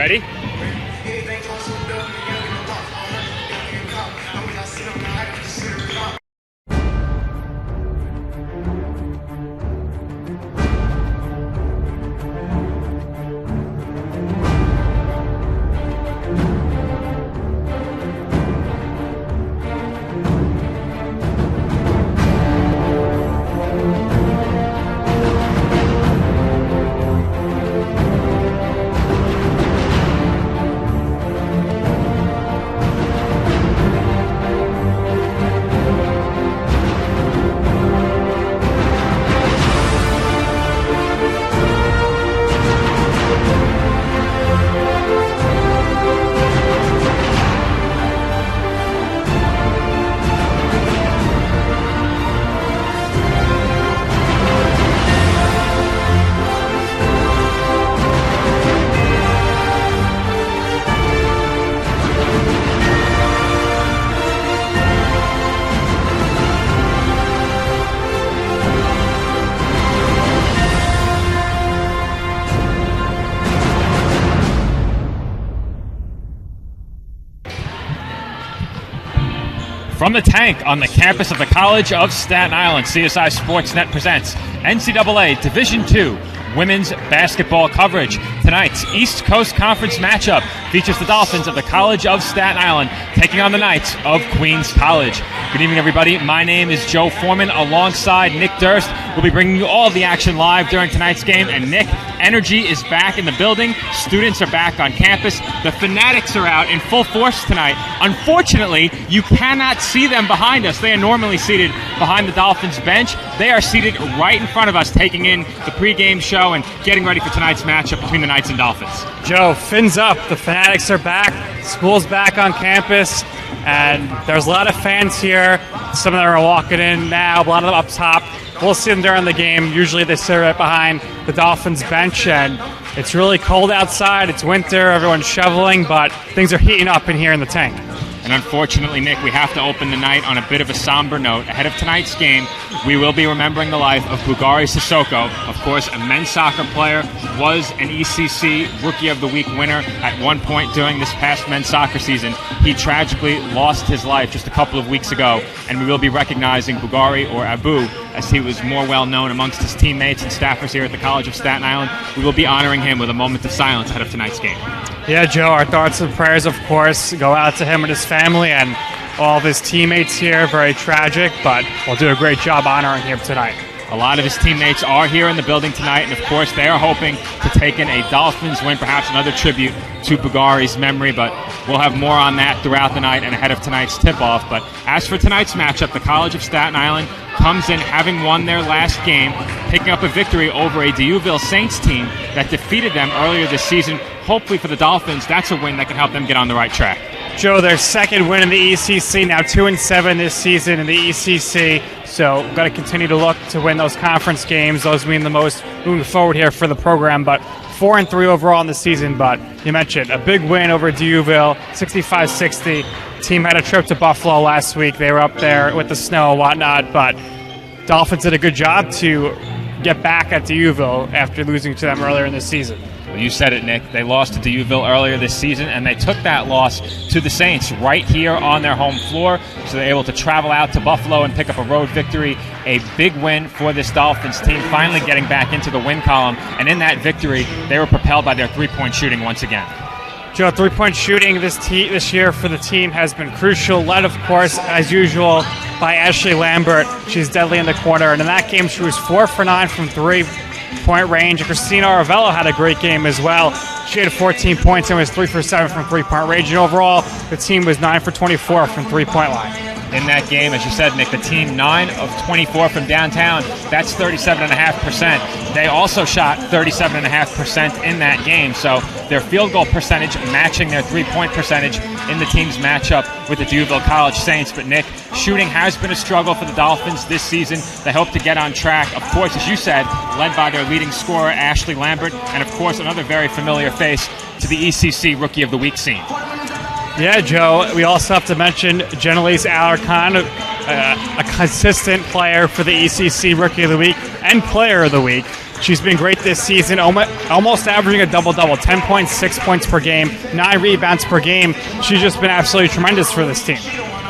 Ready? From the tank on the campus of the College of Staten Island, CSI Sportsnet presents NCAA Division II Women's Basketball coverage. Tonight's East Coast Conference matchup features the Dolphins of the College of Staten Island taking on the Knights of Queens College. Good evening, everybody. My name is Joe Foreman alongside Nick Durst. We'll be bringing you all the action live during tonight's game. And Nick, energy is back in the building. Students are back on campus. The Fanatics are out in full force tonight. Unfortunately, you cannot see them behind us. They are normally seated behind the Dolphins bench. They are seated right in front of us, taking in the pregame show and getting ready for tonight's matchup between the Knights and Dolphins. Joe, fins up. The Fanatics are back. School's back on campus, and there's a lot of fans here. Some of them are walking in now, a lot of them up top. We'll see them during the game. Usually they sit right behind the Dolphins bench, and it's really cold outside. It's winter. Everyone's shoveling, but things are heating up in here in the tank. And unfortunately, Nick, we have to open the night on a bit of a somber note. Ahead of tonight's game, we will be remembering the life of Bugari Sissoko. Of course, a men's soccer player, was an ECC Rookie of the Week winner at one point during this past men's soccer season. He tragically lost his life just a couple of weeks ago, and we will be recognizing Bugari, or Abu, as he was more well known amongst his teammates and staffers here at the College of Staten Island. We will be honoring him with a moment of silence ahead of tonight's game. Yeah, Joe, our thoughts and prayers, of course, go out to him and his family and all of his teammates here. Very tragic, but we'll do a great job honoring him tonight. A lot of his teammates are here in the building tonight, and of course they are hoping to take in a Dolphins win, perhaps another tribute to Bugari's memory, but we'll have more on that throughout the night and ahead of tonight's tip-off. But as for tonight's matchup, the College of Staten Island comes in having won their last game, picking up a victory over a D'Youville Saints team that defeated them earlier this season. Hopefully for the Dolphins, that's a win that can help them get on the right track. Joe, their second win in the ECC, now 2-7 this season in the ECC. So we've got to continue to look to win those conference games. Those mean the most moving forward here for the program. But 4-3 overall in the season. But you mentioned a big win over D'Youville, 65-60. Team had a trip to Buffalo last week. They were up there with the snow and whatnot. But Dolphins did a good job to get back at D'Youville after losing to them earlier in the season. Well, you said it, Nick. They lost to D'Youville earlier this season, and they took that loss to the Saints right here on their home floor. So they're able to travel out to Buffalo and pick up a road victory. A big win for this Dolphins team, finally getting back into the win column. And in that victory, they were propelled by their three-point shooting once again. Joe, three-point shooting this year for the team has been crucial, led, of course, as usual, by Ashley Lambert. She's deadly in the corner. And in that game, she was 4 for 9 from three-point range. Christina Aravello had a great game as well. She had 14 points and was 3 for 7 from three-point range. And overall, the team was 9 for 24 from three-point line. In that game, as you said, Nick, the team 9 of 24 from downtown. That's 37.5%. They also shot 37.5% in that game. So their field goal percentage matching their three-point percentage in the team's matchup with the D'Youville College Saints. But, Nick, shooting has been a struggle for the Dolphins this season. They hope to get on track. Of course, as you said, led by their leading scorer, Ashley Lambert, and, of course, another very familiar face to the ECC Rookie of the Week scene. Yeah, Joe, we also have to mention Jenelise Alarcon, a consistent player for the ECC Rookie of the Week and Player of the Week. She's been great this season, almost averaging a double-double, 10.6 points per game, 9 rebounds per game. She's just been absolutely tremendous for this team.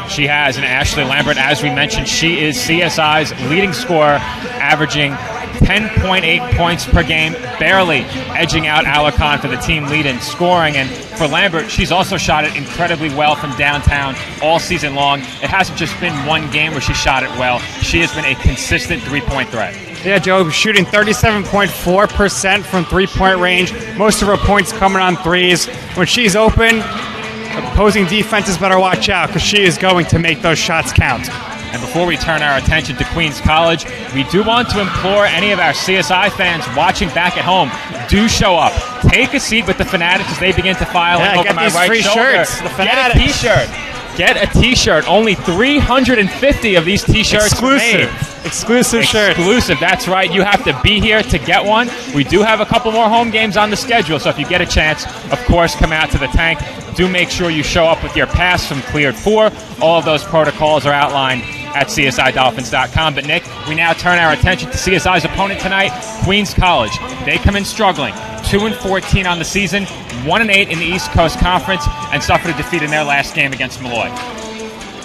She has, and Ashley Lambert, as we mentioned, she is CSI's leading scorer, averaging 10.8 points per game, barely edging out Alarcon for the team lead in scoring. And for Lambert, she's also shot it incredibly well from downtown all season long. It hasn't just been one game where she shot it well. She has been a consistent three-point threat. Yeah, Joe, shooting 37.4% from three-point range. Most of her points coming on threes. When she's open, opposing defenses better watch out because she is going to make those shots count. And before we turn our attention to Queens College, we do want to implore any of our CSI fans watching back at home, do show up. Take a seat with the Fanatics as they begin to file in over my right free shoulder. Shirts, the Fanatics. Get a T-shirt. Get a T-shirt. Only 350 of these T-shirts Exclusive. Exclusive shirt. Exclusive, that's right. You have to be here to get one. We do have a couple more home games on the schedule, so if you get a chance, of course, come out to the tank. Do make sure you show up with your pass from Cleared 4. All of those protocols are outlined at CSIDolphins.com. But, Nick, we now turn our attention to CSI's opponent tonight, Queens College. They come in struggling, 2-14 on the season, 1-8 in the East Coast Conference, and suffered a defeat in their last game against Malloy.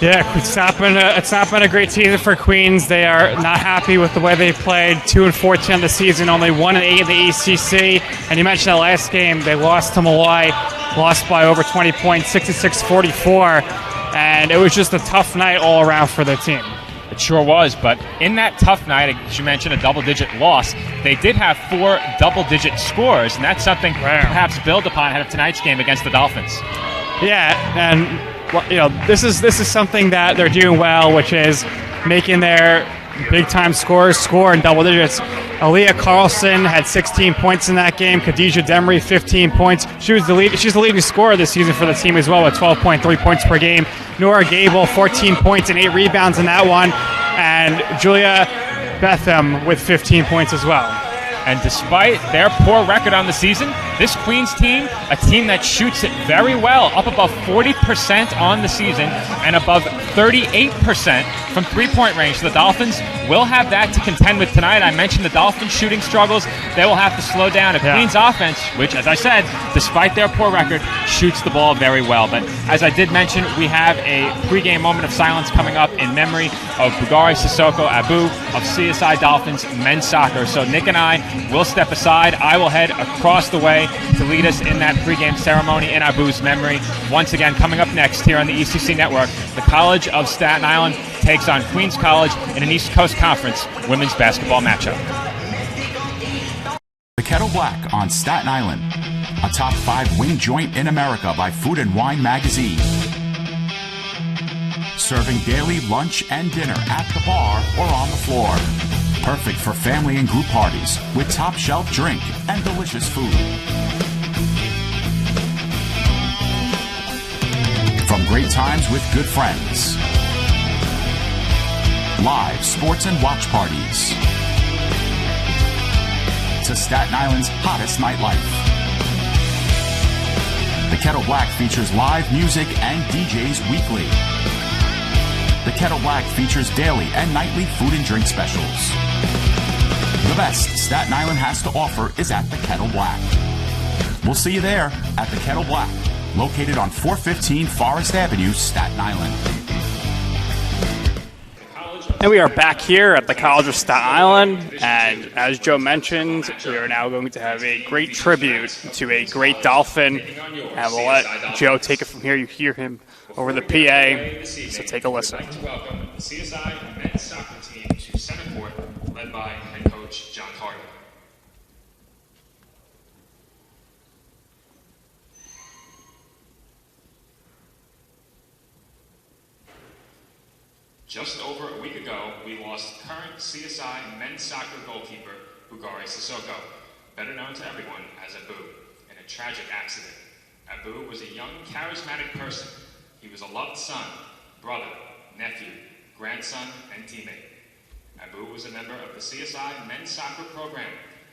Yeah, it's not been a great season for Queens. They are not happy with the way they played. 2-14 on the season, only 1-8 in the ECC. And you mentioned that last game, they lost to Malloy, lost by over 20 points, 66-44. And it was just a tough night all around for the team. It sure was, but in that tough night, as you mentioned, a double-digit loss, they did have 4 double-digit scores, and that's something to perhaps build upon ahead of tonight's game against the Dolphins. Yeah, and this is something that they're doing well, which is making their big-time scorers score in double digits. Aaliyah Carlson had 16 points in that game. Khadijah Demery, 15 points. She's the leading scorer this season for the team as well, with 12.3 points per game. Nora Gable, 14 points and 8 rebounds in that one. And Julia Betham with 15 points as well. And despite their poor record on the season, this Queens team, a team that shoots it very well, up above 40% on the season and above 38% from three-point range. So the Dolphins will have that to contend with tonight. I mentioned the Dolphins shooting struggles. They will have to slow down. A Queens offense, which, as I said, despite their poor record, shoots the ball very well. But as I did mention, we have a pregame moment of silence coming up in memory of Bugari Sissoko Abu of CSI Dolphins men's soccer. So Nick and I will step aside. I will head across the way to lead us in that pregame ceremony in Abu's memory. Once again, coming up next here on the ECC Network, the College of Staten Island takes on Queens College in an East Coast Conference women's basketball matchup. The Kettle Black on Staten Island, a top 5 wing joint in America by Food and Wine magazine. Serving daily lunch and dinner at the bar or on the floor. Perfect for family and group parties with top shelf drink and delicious food. From great times with good friends, live sports and watch parties, to Staten Island's hottest nightlife. The Kettle Black features live music and DJs weekly. The Kettle Black features daily and nightly food and drink specials. The best Staten Island has to offer is at the Kettle Black. We'll see you there at the Kettle Black, located on 415 Forest Avenue, Staten Island. And we are back here at the College of Staten Island, and as Joe mentioned, we are now going to have a great tribute to a great Dolphin, and we'll let Joe take it from here. You hear him over the PA, so take a listen. Welcome the CSI men's soccer team to center court, led by head coach John Carter. Just over a week ago, we lost current CSI men's soccer goalkeeper Bugari Sissoko, better known to everyone as Abu, in a tragic accident. Abu was a young, charismatic person. He was a loved son, brother, nephew, grandson, and teammate. Abu was a member of the CSI men's soccer program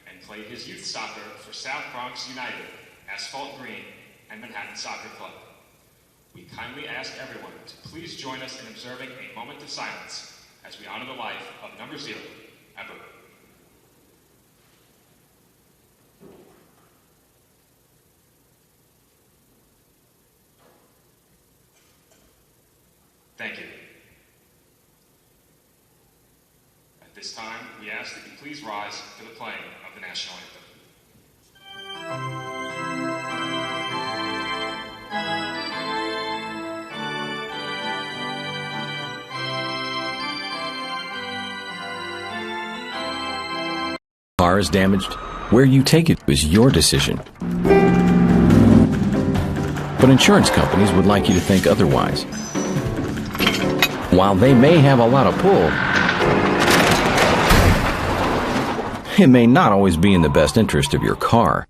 and played his youth soccer for South Bronx United, Asphalt Green, and Manhattan Soccer Club. We kindly ask everyone to please join us in observing a moment of silence as we honor the life of number 0, Abu. this time, we ask that you please rise for the playing of the national anthem. Car is damaged, where you take it is your decision. But insurance companies would like you to think otherwise. While they may have a lot of pull, it may not always be in the best interest of your car.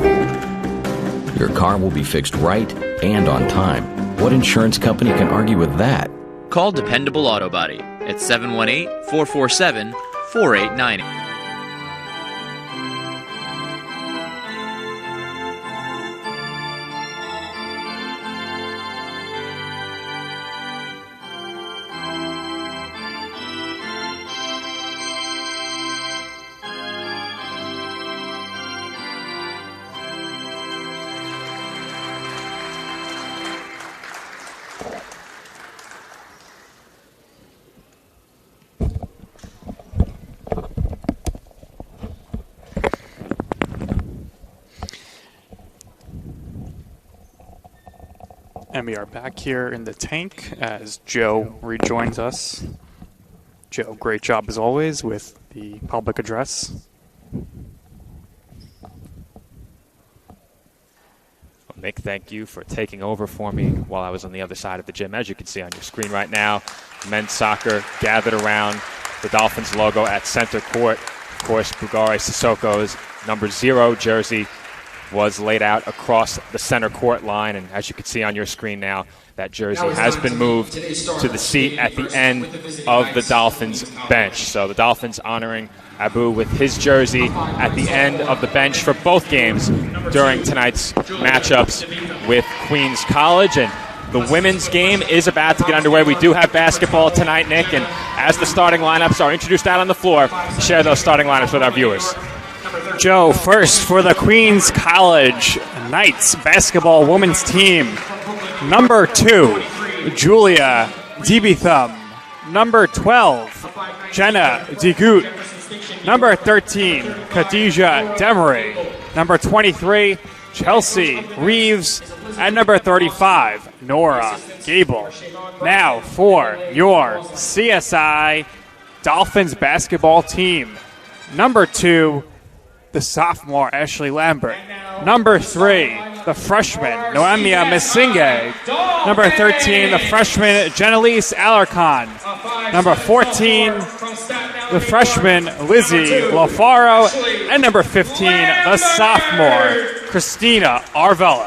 Your car will be fixed right and on time. What insurance company can argue with that? Call Dependable Auto Body at 718-447-4890. And we are back here in the tank as Joe rejoins us. Joe, great job as always with the public address. Nick, thank you for taking over for me while I was on the other side of the gym. As you can see on your screen right now, men's soccer gathered around the Dolphins logo at center court. Of course, Bugare Sissoko's number 0 jersey was laid out across the center court line, and as you can see on your screen now, that jersey has been moved to the seat at the end of the Dolphins bench. So the Dolphins honoring Abu with his jersey at the end of the bench for both games during tonight's matchups with Queens College. And the women's game is about to get underway. We do have basketball tonight, Nick, and as the starting lineups are introduced out on the floor, share those starting lineups with our viewers. Joe, first for the Queens College Knights basketball women's team. Number 2, Julia Debithum. Number 12, Jenna Degut. Number 13, Khadija Demery. Number 23, Chelsea Reeves. And number 35, Nora Gable. Now for your CSI Dolphins basketball team. Number 2, the sophomore Ashley Lambert. Number 3, the freshman Noemia Misinge. Number 13, the freshman Jenelise Alarcon. Number 14, the freshman Lizzie Lafaro. And number 15, the sophomore Christina Arvella.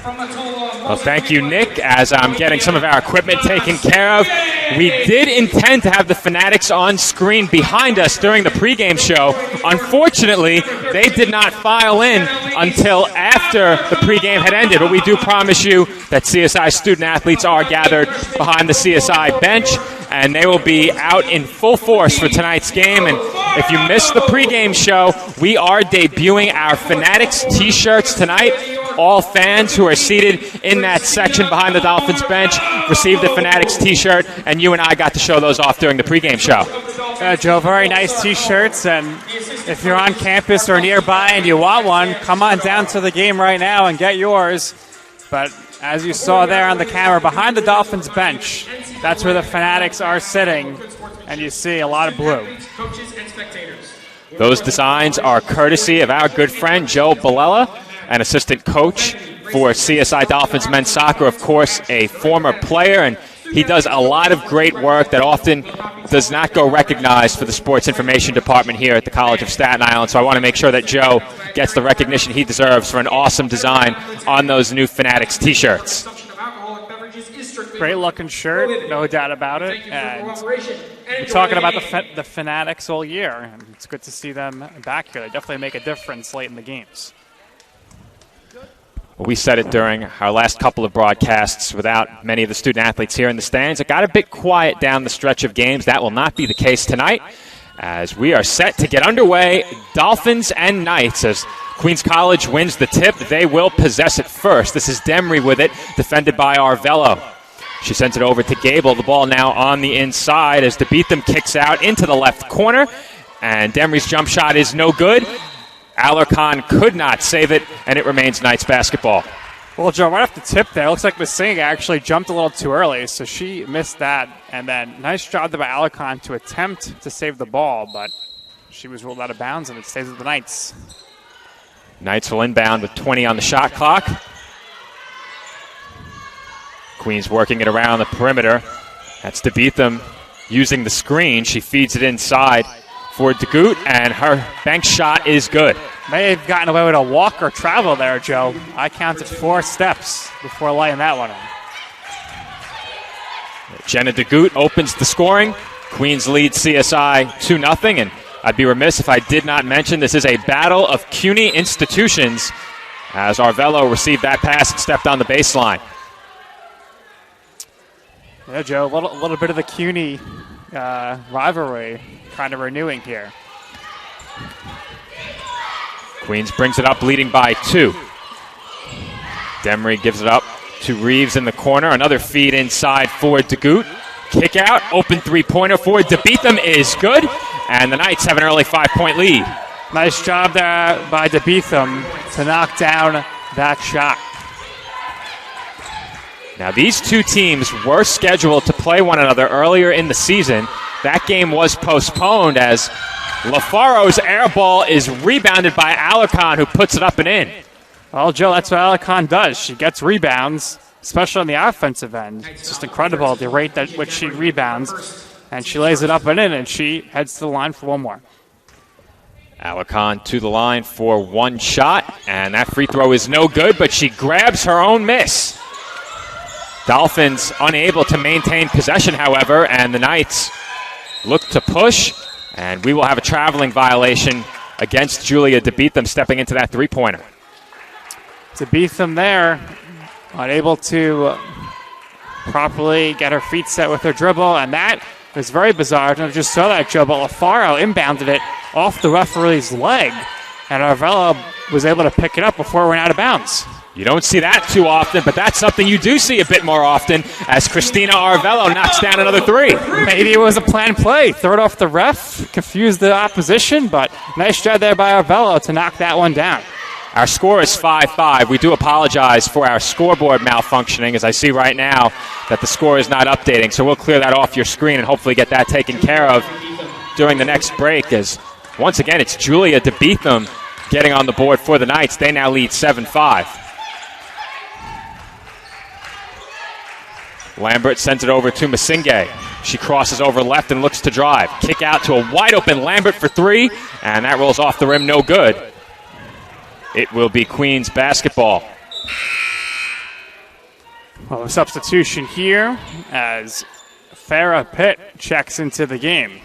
Well, thank you, Nick. As I'm getting some of our equipment taken care of, we did intend to have the Fanatics on screen behind us during the pregame show. Unfortunately, they did not file in until after the pregame had ended, but we do promise you that CSI student athletes are gathered behind the CSI bench, and they will be out in full force for tonight's game. And if you missed the pregame show, we are debuting our Fanatics t-shirts tonight. All fans who are seated in that section behind the Dolphins bench received the Fanatics t-shirt, and you and I got to show those off during the pregame show. Joe, very nice t-shirts, and if you're on campus or nearby and you want one, come on down to the game right now and get yours. But as you saw there on the camera, behind the Dolphins bench, that's where the Fanatics are sitting, and you see a lot of blue. Those designs are courtesy of our good friend Joe Balella, an assistant coach for CSI Dolphins men's soccer, of course, a former player, and he does a lot of great work that often does not go recognized for the sports information department here at the College of Staten Island. So I want to make sure that Joe gets the recognition he deserves for an awesome design on those new Fanatics t-shirts. Great looking shirt, no doubt about it. And we're talking about the Fanatics all year, and it's good to see them back here. They definitely make a difference late in the games. We said it during our last couple of broadcasts without many of the student athletes here in the stands. It got a bit quiet down the stretch of games. That will not be the case tonight as we are set to get underway. Dolphins and Knights as Queens College wins the tip. They will possess it first. This is Demery with it, defended by Arvello. She sends it over to Gable. The ball now on the inside as DeBeetham kicks out into the left corner. And Demry's jump shot is no good. Alarcon could not save it, and it remains Knights basketball. Well, Joe, right off the tip there, looks like Masinga actually jumped a little too early, so she missed that. And then nice job by Alarcon to attempt to save the ball, but she was ruled out of bounds, and it stays with the Knights. Knights will inbound with 20 on the shot clock. Queens working it around the perimeter. That's DeBeetham using the screen. She feeds it inside for DeGoot, and her bank shot is good. May have gotten away with a walk or travel there, Joe. I counted 4 steps before laying that one in. Jenna DeGoot opens the scoring. Queens lead CSI 2-0, and I'd be remiss if I did not mention this is a battle of CUNY institutions as Arvelo received that pass and stepped on the baseline. Yeah, Joe, a little bit of the CUNY rivalry kind of renewing here. Queens brings it up, leading by 2. Demry gives it up to Reeves in the corner. Another feed inside for DeGoot. Kick out, open three-pointer for DeBeetham is good, and the Knights have an early 5-point lead. Nice job there by DeBeetham to knock down that shot. Now, these two teams were scheduled to play one another earlier in the season. That game was postponed as LaFaro's air ball is rebounded by Alarcon, who puts it up and in. Well, Joe, that's what Alarcon does. She gets rebounds, especially on the offensive end. It's just incredible the rate at which she rebounds, and she lays it up and in, and she heads to the line for one more. Alarcon to the line for one shot, and that free throw is no good, but she grabs her own miss. Dolphins unable to maintain possession, however, and the Knights look to push, and we will have a traveling violation against Julia DeBeetham stepping into that three-pointer. DeBeetham there, unable to properly get her feet set with her dribble, and that is very bizarre. I just saw that, Joe, but LaFaro inbounded it off the referee's leg, and Arvelo was able to pick it up before it went out of bounds. You don't see that too often, but that's something you do see a bit more often as Christina Arvelo knocks down another three. Maybe it was a planned play. Throw it off the ref, confuse the opposition, but nice job there by Arvelo to knock that one down. Our score is 5-5. We do apologize for our scoreboard malfunctioning, as I see right now that the score is not updating, so we'll clear that off your screen and hopefully get that taken care of during the next break, as once again it's Julia DeBeetham getting on the board for the Knights. They now lead 7-5. Lambert sends it over to Masinga. She crosses over left and looks to drive. Kick out to a wide-open Lambert for three, and that rolls off the rim, no good. It will be Queens basketball. Well, a substitution here as Farrah Pitt checks into the game.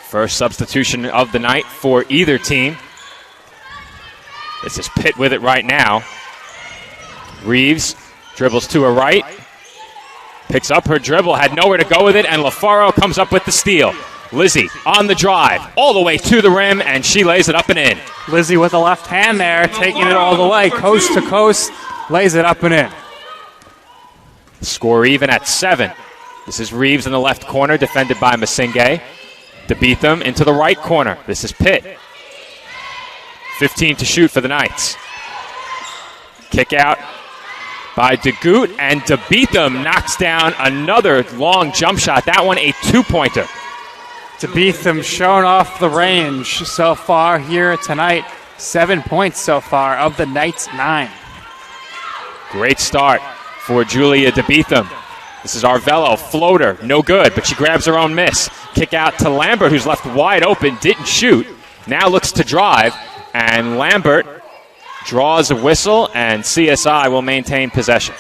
First substitution of the night for either team. This is Pitt with it right now. Reeves dribbles to her right. Picks up her dribble, had nowhere to go with it, and LaFaro comes up with the steal. Lizzie on the drive, all the way to the rim, and she lays it up and in. Lizzie with the left hand there, taking it all the way, coast to coast, lays it up and in. Score even at 7. This is Reeves in the left corner, defended by Masinga. DeBeetham into the right corner. This is Pitt. 15 to shoot for the Knights. Kick out by DeGoot, and DeBeetham knocks down another long jump shot. That one a two-pointer. DeBeetham showing off the range so far here tonight. 7 points so far of the Knights' 9. Great start for Julia DeBeetham. This is Arvelo, floater, no good, but she grabs her own miss. Kick out to Lambert, who's left wide open, didn't shoot. Now looks to drive, and Lambert draws a whistle, and CSI will maintain possession.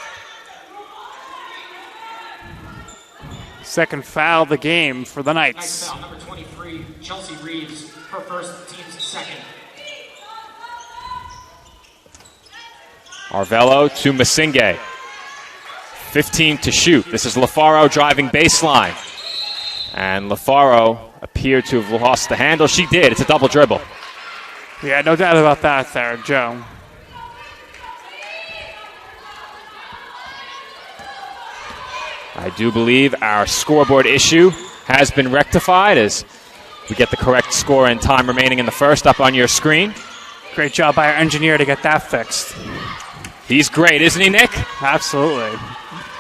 Second foul of the game for the Knights. Foul number 23, Chelsea Reeves, her first, team's second. Arvelo to Masinga. 15 to shoot. This is LaFaro driving baseline. And LaFaro appeared to have lost the handle. She did. It's a double dribble. Yeah, no doubt about that there, Joe. I do believe our scoreboard issue has been rectified as we get the correct score and time remaining in the first up on your screen. Great job by our engineer to get that fixed. He's great, isn't he, Nick? Absolutely.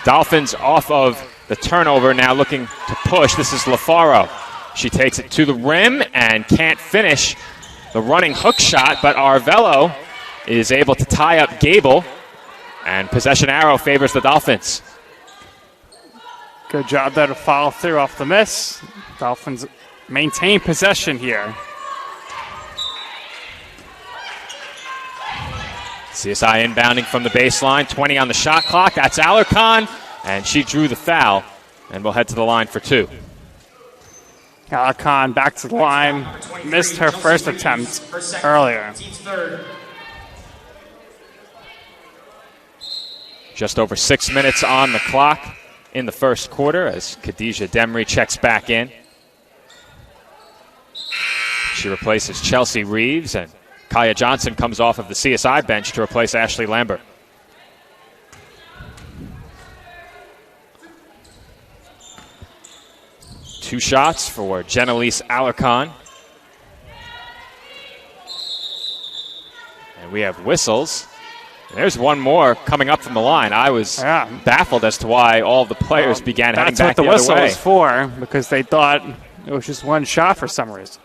Dolphins off of the turnover, now looking to push. This is LaFaro. She takes it to the rim and can't finish the running hook shot, but Arvelo is able to tie up Gable, and possession arrow favors the Dolphins. Good job there to follow through off the miss. Dolphins maintain possession here. CSI inbounding from the baseline, 20 on the shot clock. That's Alarcon, and she drew the foul, and we'll head to the line for two. Alarcon back to the line. Missed her first attempt earlier. Just over 6 minutes on the clock in the first quarter as Khadijah Demry checks back in. She replaces Chelsea Reeves, and Kaya Johnson comes off of the CSI bench to replace Ashley Lambert. Two shots for Jenelise Alarcon. And we have whistles. There's one more coming up from the line. I was baffled as to why all the players began heading back the other way. That's what the whistle was for, because they thought it was just one shot for some reason.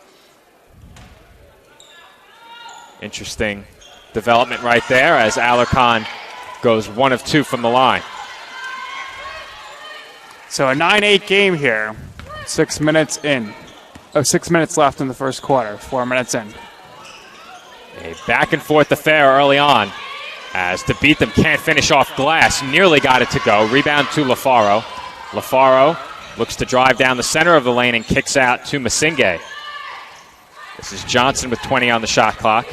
Interesting development right there as Alarcon goes 1 of 2 from the line. So a 9-8 game here. 6 minutes in. 6 minutes left in the first quarter. 4 minutes in. A back and forth affair early on as to beat them can't finish off glass. Nearly got it to go. Rebound to LaFaro. LaFaro looks to drive down the center of the lane and kicks out to Masinghe. This is Johnson with 20 on the shot clock.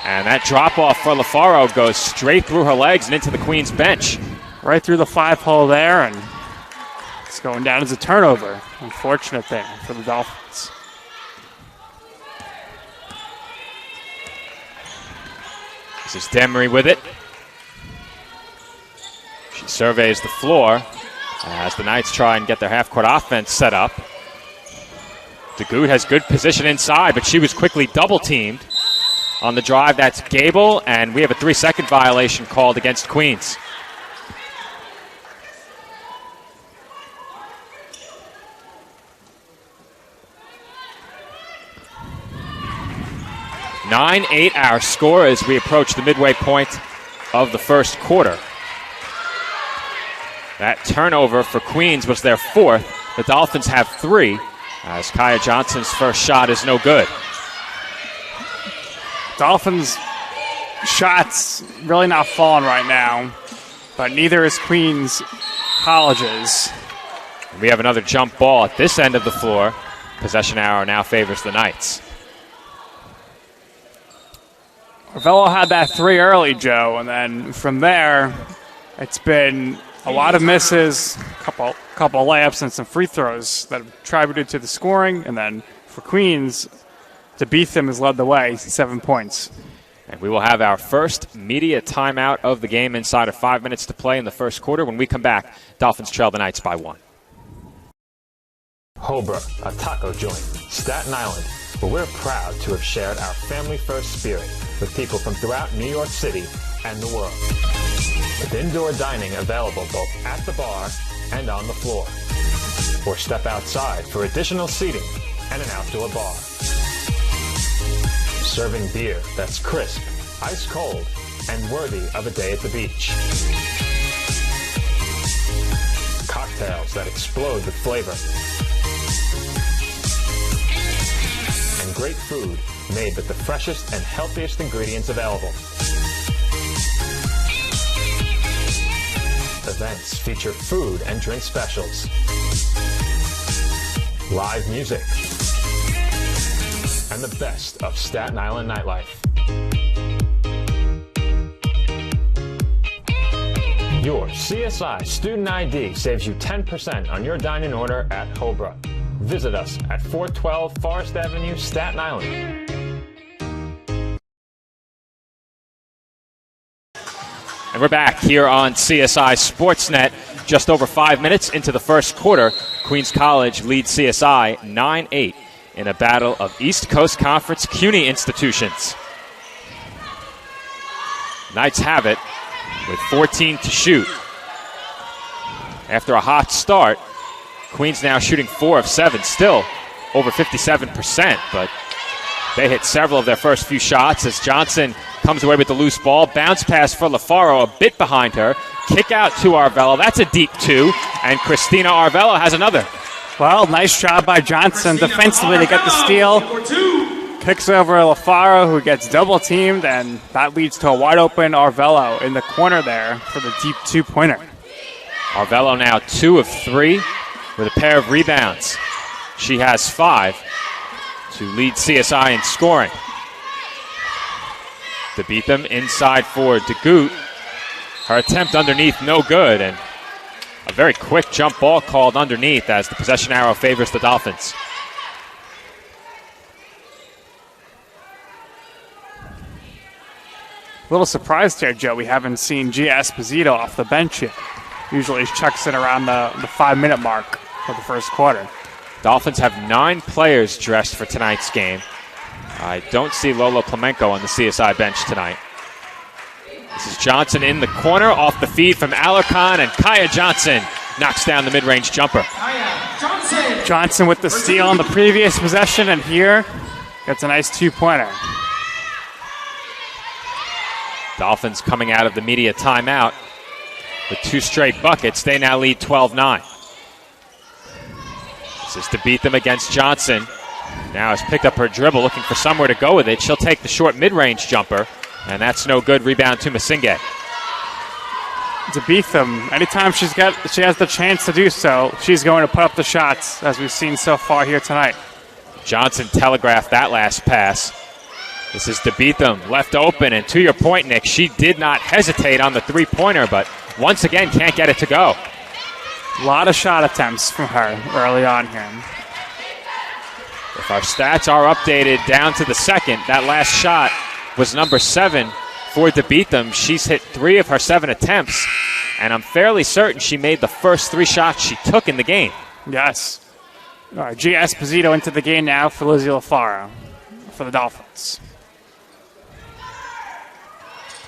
And that drop-off for LaFaro goes straight through her legs and into the Queens bench. Right through the 5-hole there, and it's going down as a turnover. Unfortunate thing for the Dolphins. This is Demry with it. She surveys the floor as the Knights try and get their half-court offense set up. DeGood has good position inside, but she was quickly double-teamed on the drive. That's Gable, and we have a 3-second violation called against Queens. (9-8) our score as we approach the midway point of the first quarter. That turnover for Queens was their 4th. The Dolphins have 3, as Kaya Johnson's first shot is no good. Dolphins shots really not falling right now, but neither is Queens College's. We have another jump ball at this end of the floor. Possession arrow now favors the Knights. Arvelo had that 3 early, Joe, and then from there, it's been a lot of misses, couple layups and some free throws that have contributed to the scoring, and then for Queens, to beat them has led the way, 7 points. And we will have our first media timeout of the game inside of 5 minutes to play in the first quarter. When we come back, Dolphins trail the Knights by 1. Hobra, a taco joint, Staten Island, where we're proud to have shared our family-first spirit with people from throughout New York City and the world. With indoor dining available both at the bar and on the floor. Or step outside for additional seating and an outdoor bar. Serving beer that's crisp, ice cold, and worthy of a day at the beach. Cocktails that explode with flavor. And great food made with the freshest and healthiest ingredients available. Events feature food and drink specials. Live music. And the best of Staten Island nightlife. Your CSI Student ID saves you 10% on your dining order at Hobra. Visit us at 412 Forest Avenue, Staten Island. And we're back here on CSI Sportsnet. Just over 5 minutes into the first quarter, Queens College leads CSI 9-8 in a battle of East Coast Conference CUNY institutions. Knights have it with 14 to shoot. After a hot start, Queens now shooting 4 of 7, still over 57%, but they hit several of their first few shots as Johnson comes away with the loose ball. Bounce pass for LaFaro, a bit behind her. Kick out to Arvelo. That's a deep 2. And Christina Arvelo has another. Well, nice job by Johnson defensively to get the steal. Kicks over LaFaro, who gets double teamed, and that leads to a wide open Arvelo in the corner there for the deep 2-pointer. Arvelo now 2 of 3 with a pair of rebounds. She has 5 to lead CSI in scoring. To beat them inside for DeGoot. Her attempt underneath, no good, and a very quick jump ball called underneath as the possession arrow favors the Dolphins. A little surprised here, Joe. We haven't seen Gia Esposito off the bench yet. Usually he checks in around the 5-minute mark of the first quarter. Dolphins have 9 players dressed for tonight's game. I don't see Lolo Plamenco on the CSI bench tonight. This is Johnson in the corner, off the feed from Alarcon, and Kaya Johnson knocks down the mid-range jumper. Johnson with the steal on the previous possession, and here gets a nice 2-pointer. Dolphins coming out of the media timeout with 2 straight buckets. They now lead 12-9. This is to beat them against Johnson. Now has picked up her dribble, looking for somewhere to go with it. She'll take the short mid-range jumper, and that's no good. Rebound to Masinge. To beat them, anytime she has the chance to do so, she's going to put up the shots, as we've seen so far here tonight. Johnson telegraphed that last pass. This is to beat them, left open, and to your point, Nick, she did not hesitate on the 3-pointer, but once again can't get it to go. A lot of shot attempts from her early on here. If our stats are updated down to the second, that last shot was number 7 for to beat them. She's hit 3 of her 7 attempts, and I'm fairly certain she made the first 3 shots she took in the game. Yes. All right, Gia Esposito into the game now for Lizzie LaFaro for the Dolphins.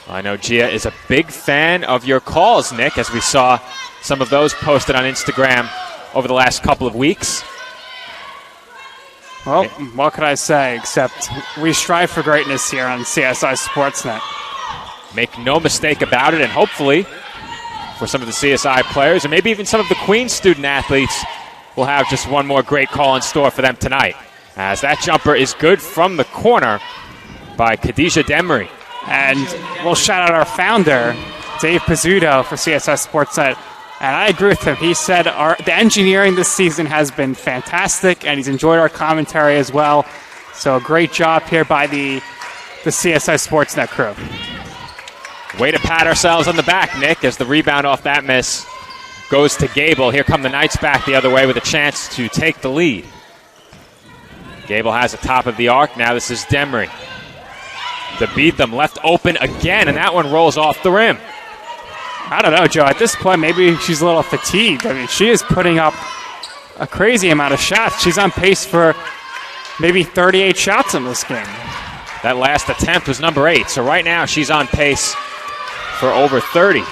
I know Gia is a big fan of your calls, Nick, as we saw some of those posted on Instagram over the last couple of weeks. Well, what could I say except we strive for greatness here on CSI Sportsnet. Make no mistake about it, and hopefully for some of the CSI players, and maybe even some of the Queens student athletes, we'll have just one more great call in store for them tonight, as that jumper is good from the corner by Khadijah Demery. And we'll shout out our founder, Dave Pizzuto, for CSI Sportsnet. And I agree with him. He said the engineering this season has been fantastic, and he's enjoyed our commentary as well. So a great job here by the CSI Sportsnet crew. Way to pat ourselves on the back, Nick, as the rebound off that miss goes to Gable. Here come the Knights back the other way with a chance to take the lead. Gable has the top of the arc. Now this is Demery. To beat them, left open again, and that one rolls off the rim. I don't know, Joe. At this point, maybe she's a little fatigued. I mean, she is putting up a crazy amount of shots. She's on pace for maybe 38 shots in this game. That last attempt was number 8, so right now she's on pace for over 30.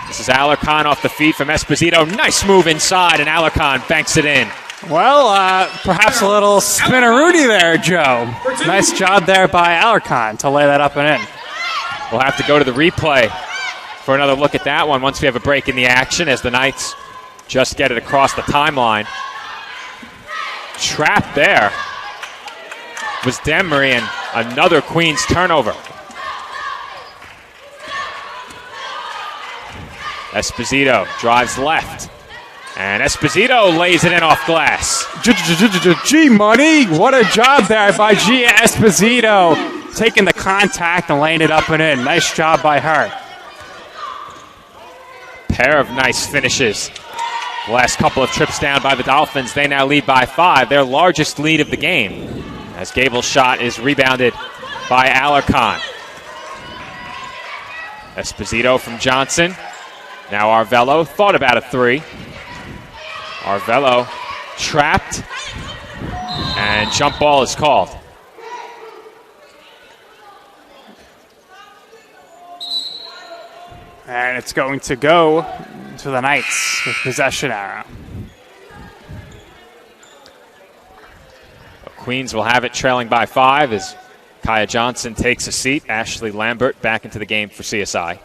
This is Alarcon off the feed from Esposito. Nice move inside, and Alarcon banks it in. Well, perhaps a little spinneroonie there, Joe. Nice job there by Alarcon to lay that up and in. We'll have to go to the replay for another look at that one once we have a break in the action as the Knights just get it across the timeline. Trapped there was Demery, and another Queens turnover. Esposito drives left, and Esposito lays it in off glass. G-Money, what a job there by Gia Esposito, taking the contact and laying it up and in. Nice job by her. Pair of nice finishes. The last couple of trips down by the Dolphins, they now lead by 5, their largest lead of the game, as Gable's shot is rebounded by Alarcon. Esposito from Johnson. Now Arvello thought about a three. Arvello trapped, and jump ball is called. And it's going to go to the Knights with possession arrow. Queens will have it trailing by 5 as Kaya Johnson takes a seat. Ashley Lambert back into the game for CSI.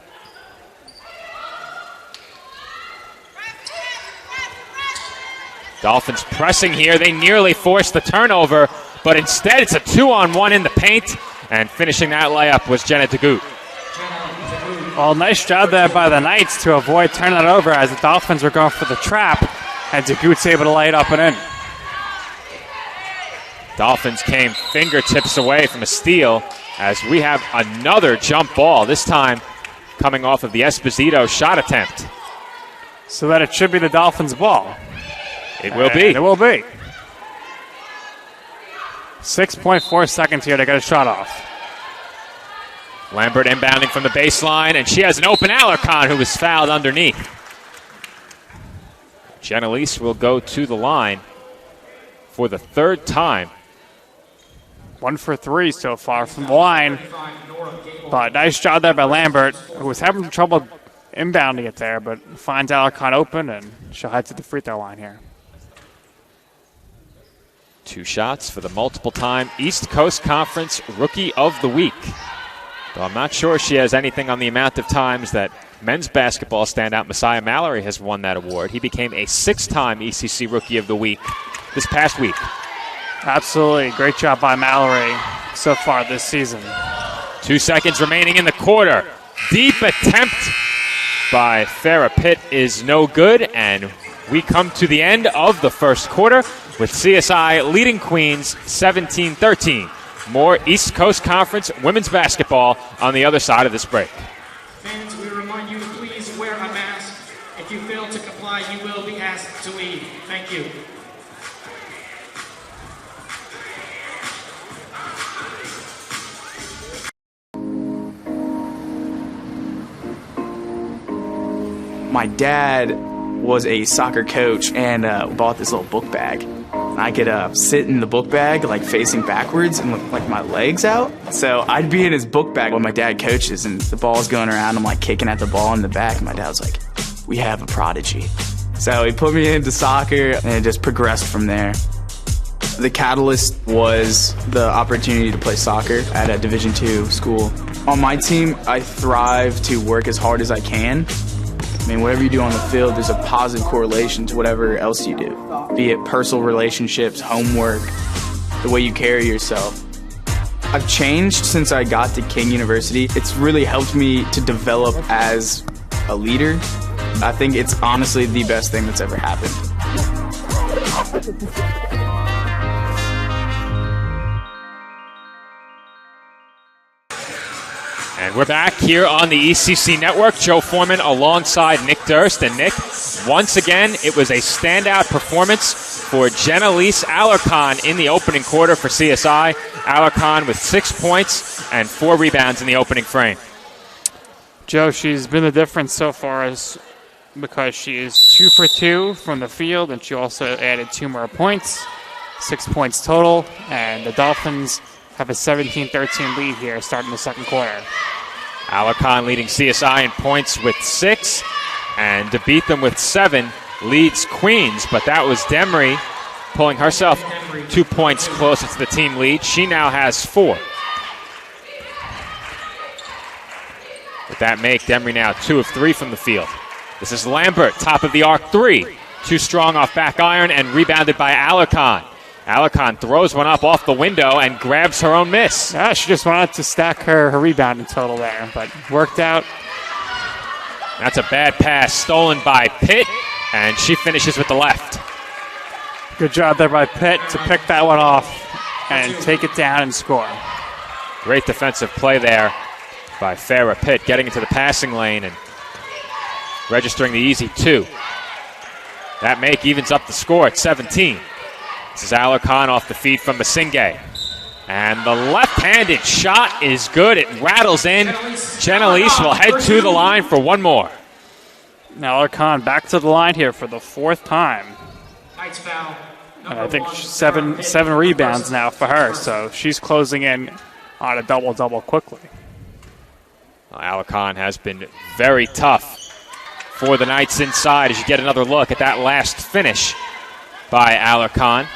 Dolphins pressing here. They nearly forced the turnover, but instead it's a 2-on-1 in the paint, and finishing that layup was Jenna DeGoot. Well, nice job there by the Knights to avoid turning it over as the Dolphins were going for the trap, and DeGoot's able to lay it up and in. Dolphins came fingertips away from a steal as we have another jump ball, this time coming off of the Esposito shot attempt. So that it should be the Dolphins' ball. It will be. It will be. 6.4 seconds here to get a shot off. Lambert inbounding from the baseline, and she has an open Alarcon who was fouled underneath. Jenelise will go to the line for the third time. 1 for 3 so far from the line. But nice job there by Lambert, who was having trouble inbounding it there, but finds Alarcon open, and she'll head to the free throw line here. 2 shots for the multiple-time East Coast Conference Rookie of the Week. Though I'm not sure she has anything on the amount of times that men's basketball standout Messiah Mallory has won that award. He became a 6-time ECC Rookie of the Week this past week. Absolutely. Great job by Mallory so far this season. 2 seconds remaining in the quarter. Deep attempt by Farrah Pitt is no good, and we come to the end of the first quarter with CSI leading Queens 17-13. More East Coast Conference women's basketball on the other side of this break. Fans, we remind you to please wear a mask. If you fail to comply, you will be asked to leave. Thank you. My dad was a soccer coach and bought this little book bag. I could sit in the book bag like facing backwards and with like my legs out. So I'd be in his book bag when my dad coaches and the ball's going around. I'm like kicking at the ball in the back. And my dad was like, "We have a prodigy." So he put me into soccer and it just progressed from there. The catalyst was the opportunity to play soccer at a Division II school. On my team, I thrive to work as hard as I can. I mean, whatever you do on the field, there's a positive correlation to whatever else you do, be it personal relationships, homework, the way you carry yourself. I've changed since I got to King University. It's really helped me to develop as a leader. I think it's honestly the best thing that's ever happened. And we're back here on the ECC Network. Joe Foreman alongside Nick Durst. And Nick, once again, it was a standout performance for Jenelise Alarcon in the opening quarter for CSI. Alarcon with 6 points and 4 rebounds in the opening frame. Joe, she's been the difference so far because she is 2 for 2 from the field, and she also added 2 more points, 6 points total, and the Dolphins have a 17-13 lead here starting the second quarter. Alarcon leading CSI in points with 6, and to beat them with 7 leads Queens, but that was Demery pulling herself 2 points closer to the team lead. She now has 4. With that make Demery now 2 of 3 from the field. This is Lambert, top of the arc 3. Too strong off back iron and rebounded by Alarcon. Alarcon throws one up off the window and grabs her own miss. Yeah, she just wanted to stack her rebounding total there, but worked out. That's a bad pass stolen by Pitt, and she finishes with the left. Good job there by Pitt to pick that one off and take it down and score. Great defensive play there by Farrah Pitt, getting into the passing lane and registering the easy 2. That make evens up the score at 17. This is Alarcon off the feed from Masinghe. And the left-handed shot is good. It rattles in. Jenna Lease will head to the line for one more. Now Alarcon back to the line here for the 4th time. Knights foul. And I think seven rebounds now for her, so she's closing in on a double-double quickly. Well, Alarcon has been very tough for the Knights inside as you get another look at that last finish by Alarcon.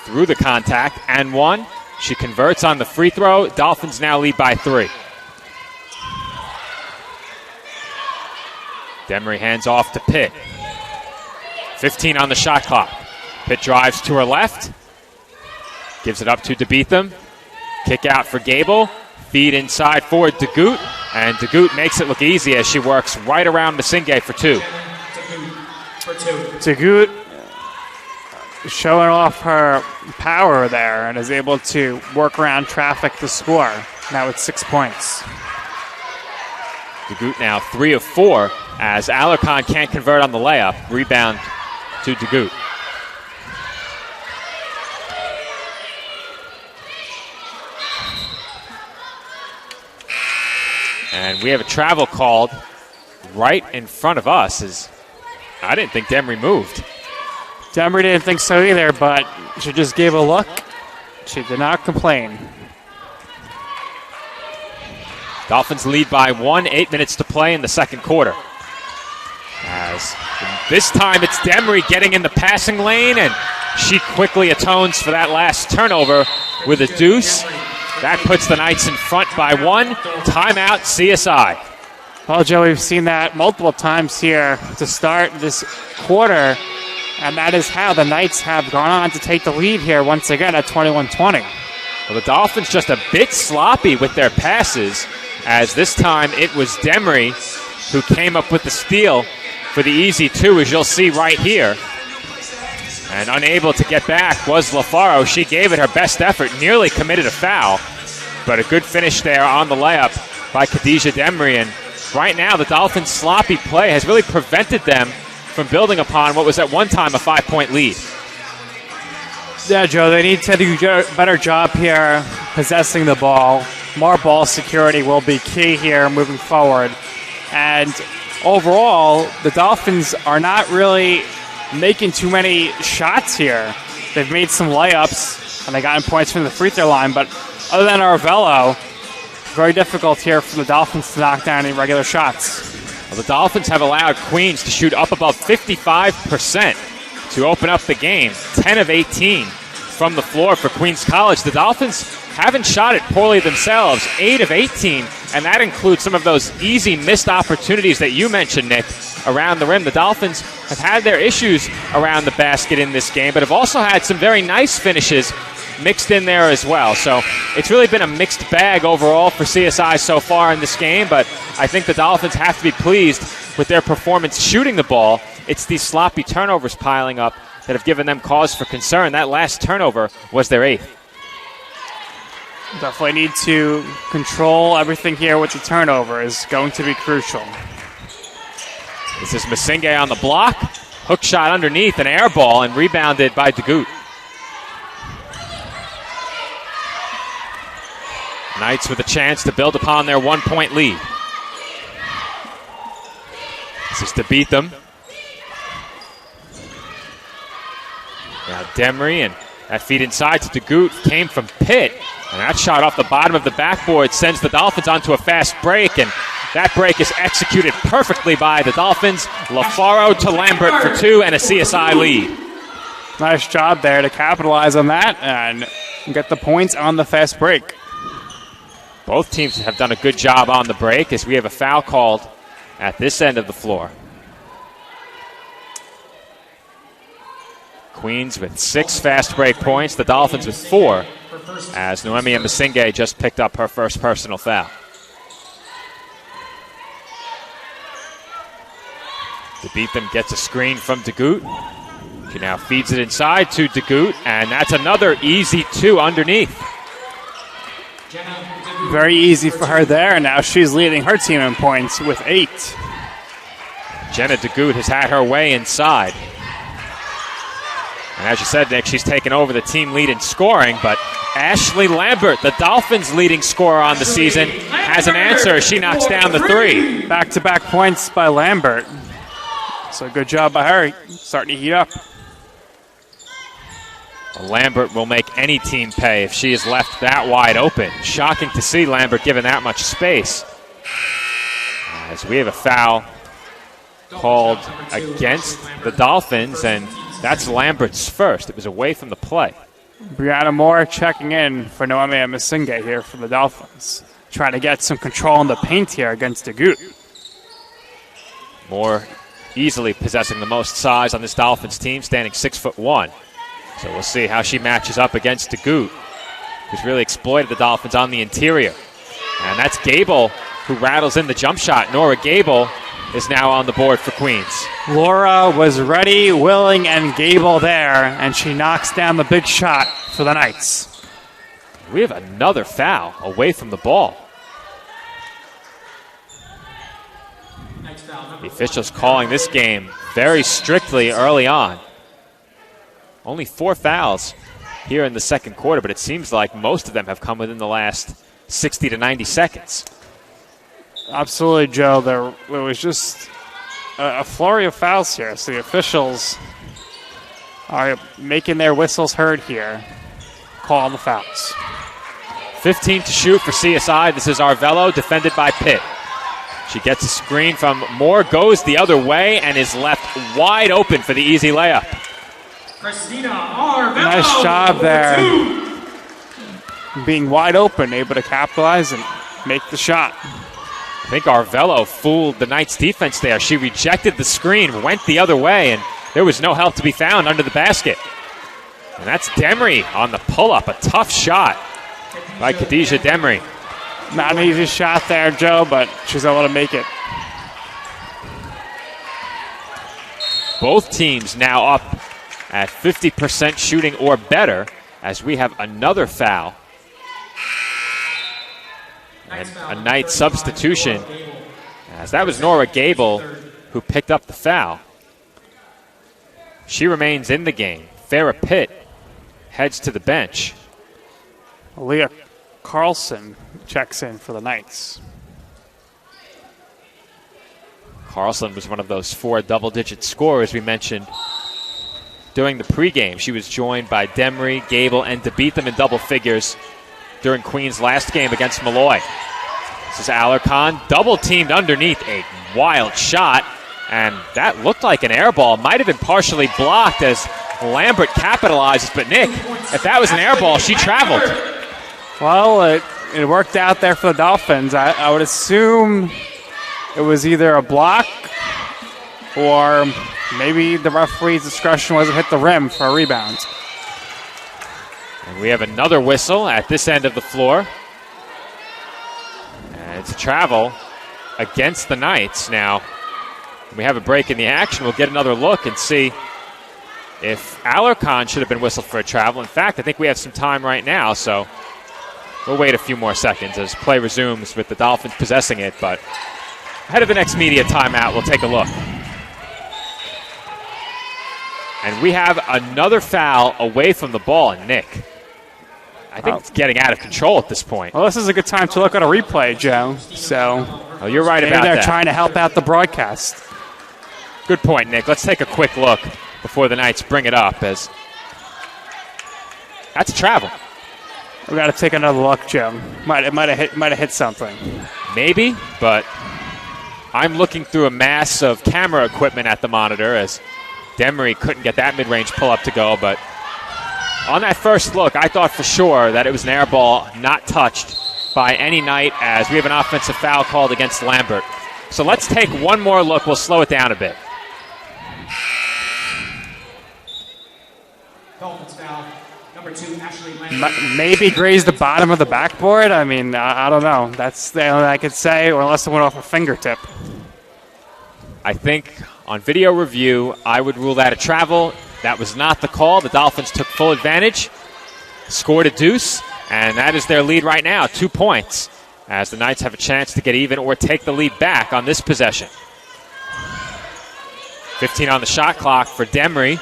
Through the contact and one. She converts on the free throw. Dolphins now lead by 3. Demery hands off to Pitt. 15 on the shot clock. Pitt drives to her left. Gives it up to DeBeetham. Kick out for Gable. Feed inside for DeGoot. And DeGoot makes it look easy as she works right around Masinghe for 2. DeGoot showing off her power there and is able to work around traffic to score. Now with 6 points. DeGoot now 3 of 4 as Alarcon can't convert on the layup. Rebound to DeGoot. And we have a travel called right in front of us. As I didn't think Demery moved. Demery didn't think so either, but she just gave a look. She did not complain. Dolphins lead by 1, 8 minutes to play in the second quarter. As this time it's Demery getting in the passing lane, and she quickly atones for that last turnover with a deuce. That puts the Knights in front by 1. Timeout, CSI. Well, Joe, we've seen that multiple times here to start this quarter, and that is how the Knights have gone on to take the lead here once again at 21-20. Well, the Dolphins just a bit sloppy with their passes, as this time it was Demery who came up with the steal for the easy 2, as you'll see right here. And unable to get back was LaFaro. She gave it her best effort, nearly committed a foul, but a good finish there on the layup by Khadijah Demery. And right now the Dolphins' sloppy play has really prevented them from building upon what was at one time a 5-point lead. Yeah, Joe, they need to do a better job here possessing the ball. More ball security will be key here moving forward. And overall, the Dolphins are not really making too many shots here. They've made some layups, and they gotten points from the free throw line, but other than Arvello, very difficult here for the Dolphins to knock down any regular shots. Well, the Dolphins have allowed Queens to shoot up above 55% to open up the game. 10 of 18 from the floor for Queens College. The Dolphins haven't shot it poorly themselves. 8 of 18, and that includes some of those easy missed opportunities that you mentioned, Nick, around the rim. The Dolphins have had their issues around the basket in this game, but have also had some very nice finishes mixed in there as well. So it's really been a mixed bag overall for CSI so far in this game, but I think the Dolphins have to be pleased with their performance shooting the ball. It's these sloppy turnovers piling up that have given them cause for concern. That last turnover was their 8th. Definitely need to control everything here with the turnover is going to be crucial. This is Masinghe on the block. Hook shot underneath, an air ball, and rebounded by DeGoot. Knights with a chance to build upon their 1-point lead. This is DeBeetham. Now Demery, and that feed inside to DeGoot came from Pitt. And that shot off the bottom of the backboard sends the Dolphins onto a fast break, and that break is executed perfectly by the Dolphins. LaFaro to Lambert for 2 and a CSI lead. Nice job there to capitalize on that and get the points on the fast break. Both teams have done a good job on the break as we have a foul called at this end of the floor. Queens with 6 fast break points, the Dolphins with 4, as Noemi Masinghe just picked up her first personal foul. DeBeetham gets a screen from DeGoot. She now feeds it inside to DeGoot, and that's another easy 2 underneath. Very easy for her there, and now she's leading her team in points with 8. Jenna DeGoot has had her way inside. And as you said, Nick, she's taken over the team lead in scoring, but Ashley Lambert, the Dolphins' leading scorer on the season, has an answer. She knocks down the three. Back-to-back points by Lambert. So good job by her, starting to heat up. Lambert will make any team pay if she is left that wide open. Shocking to see Lambert given that much space. As we have a foul called against the Dolphins, and that's Lambert's first. It was away from the play. Brianna Moore checking in for Noemi Masinga here for the Dolphins. Trying to get some control in the paint here against Dagut. Moore easily possessing the most size on this Dolphins team, standing 6'1". So we'll see how she matches up against Dagut, who's really exploited the Dolphins on the interior. And that's Gable, who rattles in the jump shot. Nora Gable is now on the board for Queens. Laura was ready, willing, and Gable there, and she knocks down the big shot for the Knights. We have another foul away from the ball. The officials calling this game very strictly early on. Only 4 fouls here in the second quarter, but it seems like most of them have come within the last 60 to 90 seconds. Absolutely, Joe. There was just a flurry of fouls here, so the officials are making their whistles heard here, calling the fouls. 15 to shoot for CSI. This is Arvello, defended by Pitt. She gets a screen from Moore, goes the other way, and is left wide open for the easy layup. Christina Arvello. Nice job there. Being wide open, able to capitalize and make the shot. I think Arvello fooled the Knights defense there. She rejected the screen, went the other way, and there was no help to be found under the basket. And that's Demery on the pull-up. A tough shot by Khadijah Demery. Not an easy shot there, Joe, but she's able to make it. Both teams now up at 50% shooting or better as we have another foul. And a Knight substitution, as that was Nora Gable who picked up the foul. She remains in the game. Farrah Pitt heads to the bench. Leah Carlson checks in for the Knights. Carlson was one of those 4 double-digit scorers we mentioned during the pregame. She was joined by Demery, Gable, and to beat them in double figures during Queens' last game against Malloy. This is Alarcon, double-teamed underneath, a wild shot, and that looked like an air ball. Might have been partially blocked as Lambert capitalizes, but Nick, if that was an air ball, she traveled. Well, it worked out there for the Dolphins. I would assume it was either a block or maybe the referee's discretion wasn't hit the rim for a rebound. And we have another whistle at this end of the floor. And it's a travel against the Knights. Now, when we have a break in the action, we'll get another look and see if Alarcon should have been whistled for a travel. In fact, I think we have some time right now, so we'll wait a few more seconds as play resumes with the Dolphins possessing it. But ahead of the next media timeout, we'll take a look. And we have another foul away from the ball. And Nick, I think it's getting out of control at this point. Well, this is a good time to look at a replay, Joe. So, you're right about they're that. trying to help out the broadcast. Good point, Nick. Let's take a quick look before the Knights bring it up. As that's a travel. We got to take another look, Joe. It might have hit something. Maybe, but I'm looking through a mass of camera equipment at the monitor as Demery couldn't get that mid-range pull-up to go, but on that first look, I thought for sure that it was an air ball not touched by any Knight as we have an offensive foul called against Lambert. So let's take one more look. We'll slow it down a bit. Dolphins foul. Number 2, Ashley Lambert. Maybe grazed the bottom of the backboard. I mean, I don't know. That's the only I could say, or unless it went off a fingertip. I think on video review, I would rule that a travel. That was not the call. The Dolphins took full advantage, scored a deuce, and that is their lead right now, 2 points, as the Knights have a chance to get even or take the lead back on this possession. 15 on the shot clock for Demery.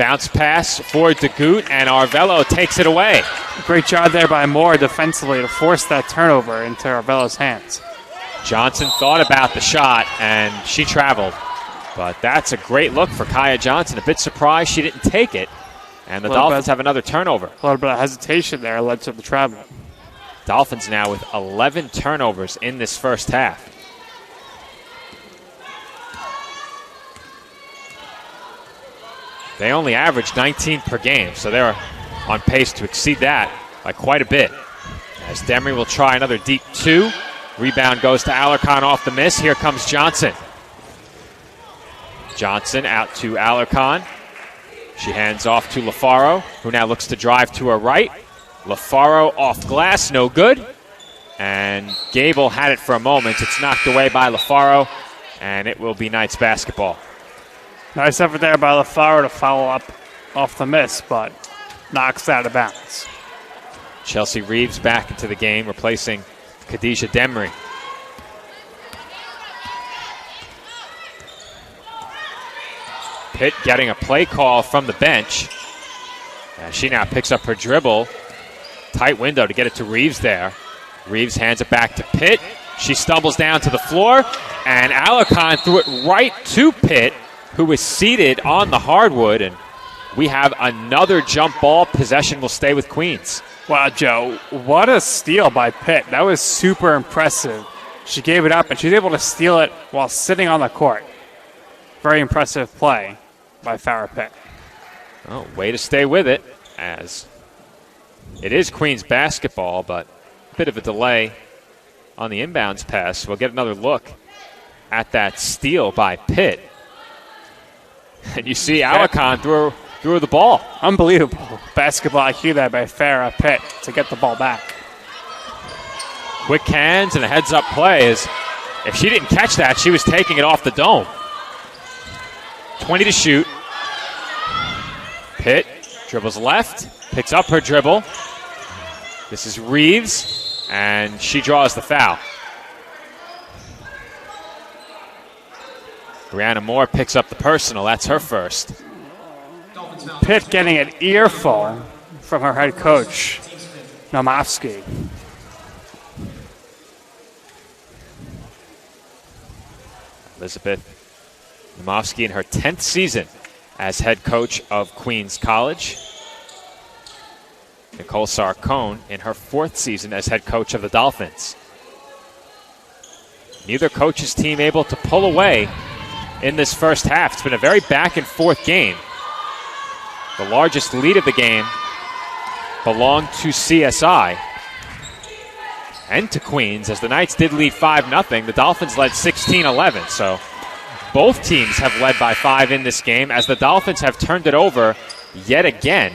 Bounce pass for DeGoot, and Arvello takes it away. Great job there by Moore defensively to force that turnover into Arvello's hands. Johnson thought about the shot, and she traveled. But that's a great look for Kaya Johnson. A bit surprised she didn't take it. And the Dolphins have another turnover. A little bit of hesitation there led to the travel. Dolphins now with 11 turnovers in this first half. They only average 19 per game, so they're on pace to exceed that by quite a bit. As Demery will try another deep 2. Rebound goes to Alarcon off the miss. Here comes Johnson. Johnson out to Alarcon. She hands off to LaFaro, who now looks to drive to her right. LaFaro off glass, no good. And Gable had it for a moment. It's knocked away by LaFaro, and it will be Knights basketball. Nice effort there by LaFaro to follow up off the miss, but knocks out of bounds. Chelsea Reeves back into the game, replacing Khadijah Demery. Pitt getting a play call from the bench. And she now picks up her dribble. Tight window to get it to Reeves there. Reeves hands it back to Pitt. She stumbles down to the floor, and Alarcon threw it right to Pitt, who is seated on the hardwood, and we have another jump ball. Possession will stay with Queens. Wow, Joe, what a steal by Pitt. That was super impressive. She gave it up, and she was able to steal it while sitting on the court. Very impressive play by Farrah Pitt. Oh, way to stay with it, as it is Queens basketball, but a bit of a delay on the inbounds pass. We'll get another look at that steal by Pitt. And you see Alarcon threw the ball. Unbelievable basketball IQ there by Farrah Pitt to get the ball back. Quick hands and a heads-up play. Is if she didn't catch that, she was taking it off the dome. 20 to shoot. Pitt dribbles left, picks up her dribble. This is Reeves, and she draws the foul. Brianna Moore picks up the personal. That's her first. Pitt getting an earful from her head coach, Nomovsky. Elizabeth Nomovsky in her 10th season as head coach of Queens College. Nicole Sarcone in her 4th season as head coach of the Dolphins. Neither coach's team able to pull away in this first half. It's been a very back and forth game. The largest lead of the game belonged to CSI and to Queens, as the Knights did lead 5-0. The Dolphins led 16-11, so both teams have led by 5 in this game, as the Dolphins have turned it over yet again.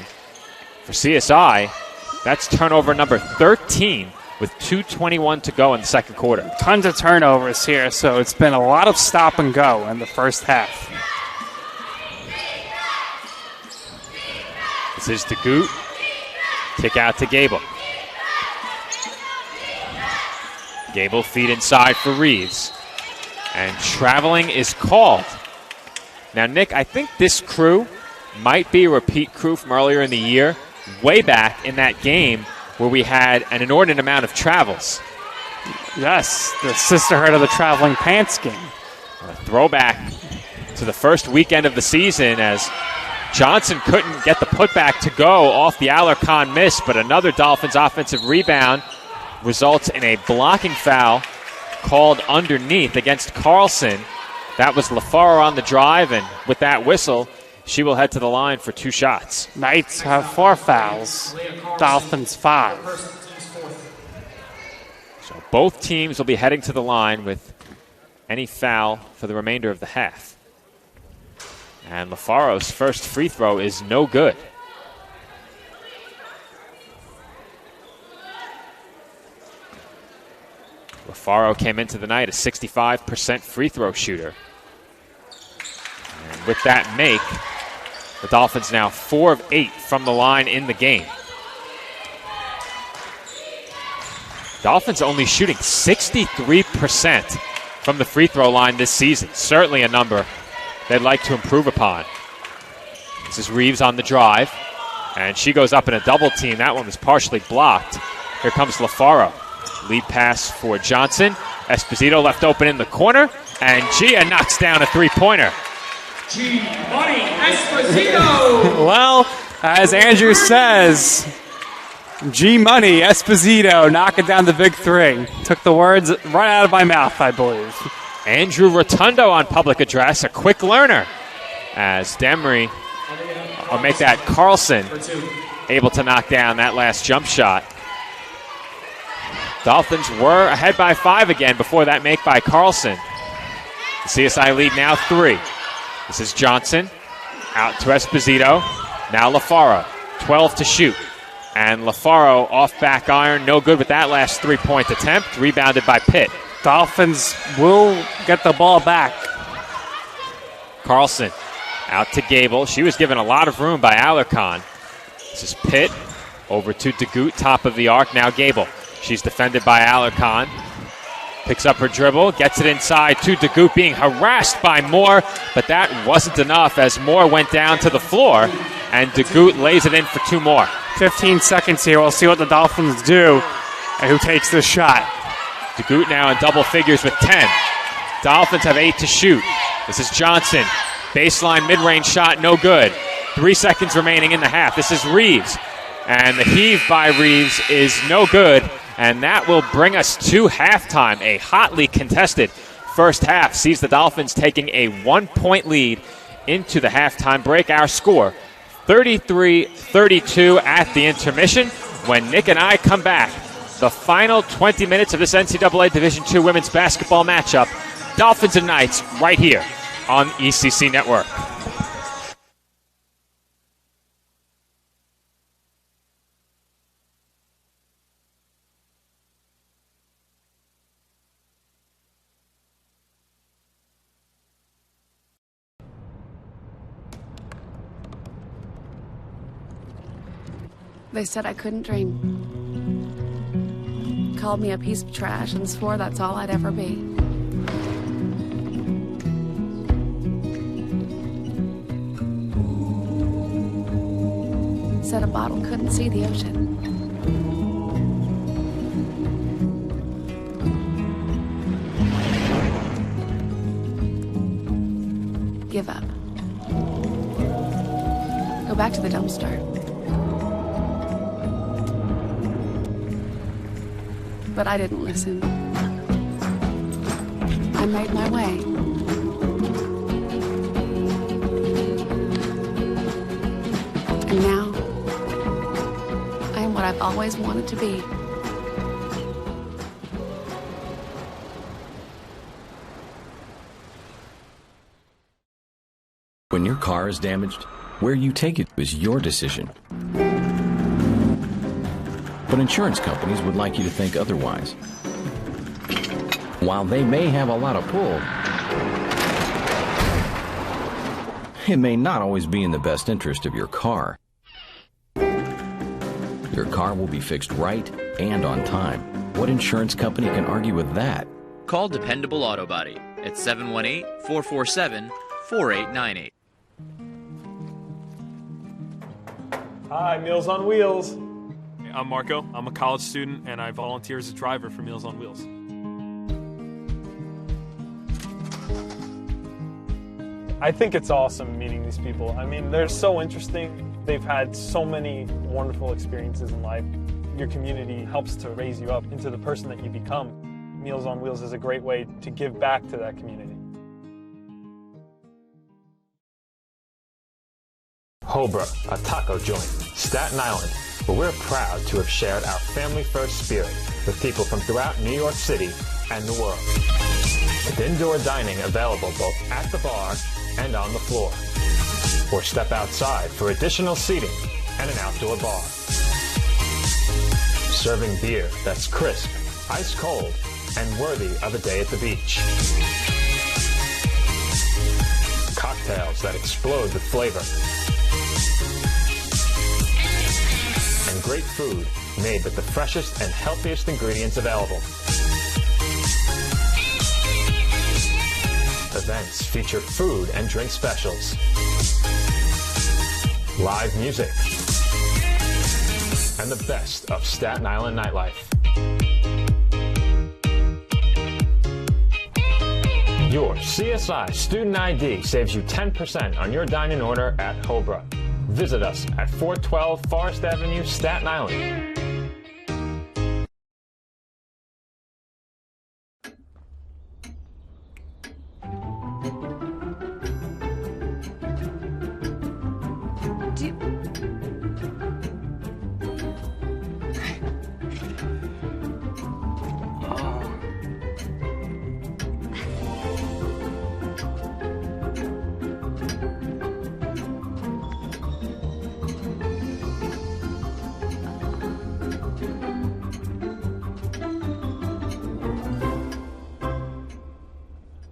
For CSI, that's turnover number 13 with 2:21 to go in the second quarter. Tons of turnovers here, so it's been a lot of stop and go in the first half. This is DeGoot. Kick out to Gable. Gable feed inside for Reeves. And traveling is called. Now, Nick, I think this crew might be a repeat crew from earlier in the year, way back in that game where we had an inordinate amount of travels. Yes, the sisterhood of the traveling pants game. A throwback to the first weekend of the season, as Johnson couldn't get the putback to go off the Alarcon miss, but another Dolphins offensive rebound results in a blocking foul called underneath against Carlson. That was LaFaro on the drive, and with that whistle, she will head to the line for 2 shots. Knights have 4 fouls, Dolphins 5. So both teams will be heading to the line with any foul for the remainder of the half. And LaFaro's first free throw is no good. LaFaro came into the night a 65% free throw shooter. And with that make, the Dolphins now 4 of 8 from the line in the game. Dolphins only shooting 63% from the free throw line this season. Certainly a number they'd like to improve upon. This is Reeves on the drive, and she goes up in a double team. That one was partially blocked. Here comes LaFaro. Lead pass for Johnson. Esposito left open in the corner, and Gia knocks down a three-pointer. G-Money Esposito! Well, as Andrew says, G-Money Esposito knocking down the big three. Took the words right out of my mouth, I believe. Andrew Rotundo on public address, a quick learner, as Demery, or make that Carlson, able to knock down that last jump shot. Dolphins were ahead by 5 again before that make by Carlson. The CSI lead now 3. This is Johnson, out to Esposito. Now LaFaro, 12 to shoot. And LaFaro off back iron, no good with that last three-point attempt, rebounded by Pitt. Dolphins will get the ball back. Carlson out to Gable. She was given a lot of room by Alarcon. This is Pitt over to DeGoot, top of the arc. Now Gable. She's defended by Alarcon. Picks up her dribble, gets it inside to DeGoot, being harassed by Moore, but that wasn't enough as Moore went down to the floor, and DeGoot lays it in for 2 more. 15 seconds here. We'll see what the Dolphins do and who takes this shot. DeGoot now in double figures with 10. Dolphins have 8 to shoot. This is Johnson. Baseline mid-range shot, no good. 3 seconds remaining in the half. This is Reeves. And the heave by Reeves is no good. And that will bring us to halftime. A hotly contested first half sees the Dolphins taking a 1-point lead into the halftime break. Our score, 33-32 at the intermission. When Nick and I come back, the final 20 minutes of this NCAA Division II women's basketball matchup, Dolphins and Knights, right here on ECC Network. They said I couldn't dream. Called me a piece of trash and swore that's all I'd ever be. Said a bottle couldn't see the ocean. Give up. Go back to the dumpster. But I didn't listen. I made my way. And now, I am what I've always wanted to be. When your car is damaged, where you take it is your decision. But insurance companies would like you to think otherwise. While they may have a lot of pull, it may not always be in the best interest of your car. Your car will be fixed right and on time. What insurance company can argue with that? Call Dependable Auto Body at 718-447-4898. Hi, Meals on Wheels. I'm Marco. I'm a college student, and I volunteer as a driver for Meals on Wheels. I think it's awesome meeting these people. I mean, they're so interesting. They've had so many wonderful experiences in life. Your community helps to raise you up into the person that you become. Meals on Wheels is a great way to give back to that community. Hobra, a taco joint, Staten Island, where we're proud to have shared our family-first spirit with people from throughout New York City and the world. With indoor dining available both at the bar and on the floor. Or step outside for additional seating and an outdoor bar. Serving beer that's crisp, ice cold, and worthy of a day at the beach. Cocktails that explode with flavor. And great food made with the freshest and healthiest ingredients available. Events feature food and drink specials. live music, and the best of Staten Island nightlife. Your CSI Student ID saves you 10% on your dining order at Hobra. Visit us at 412 Forest Avenue, Staten Island.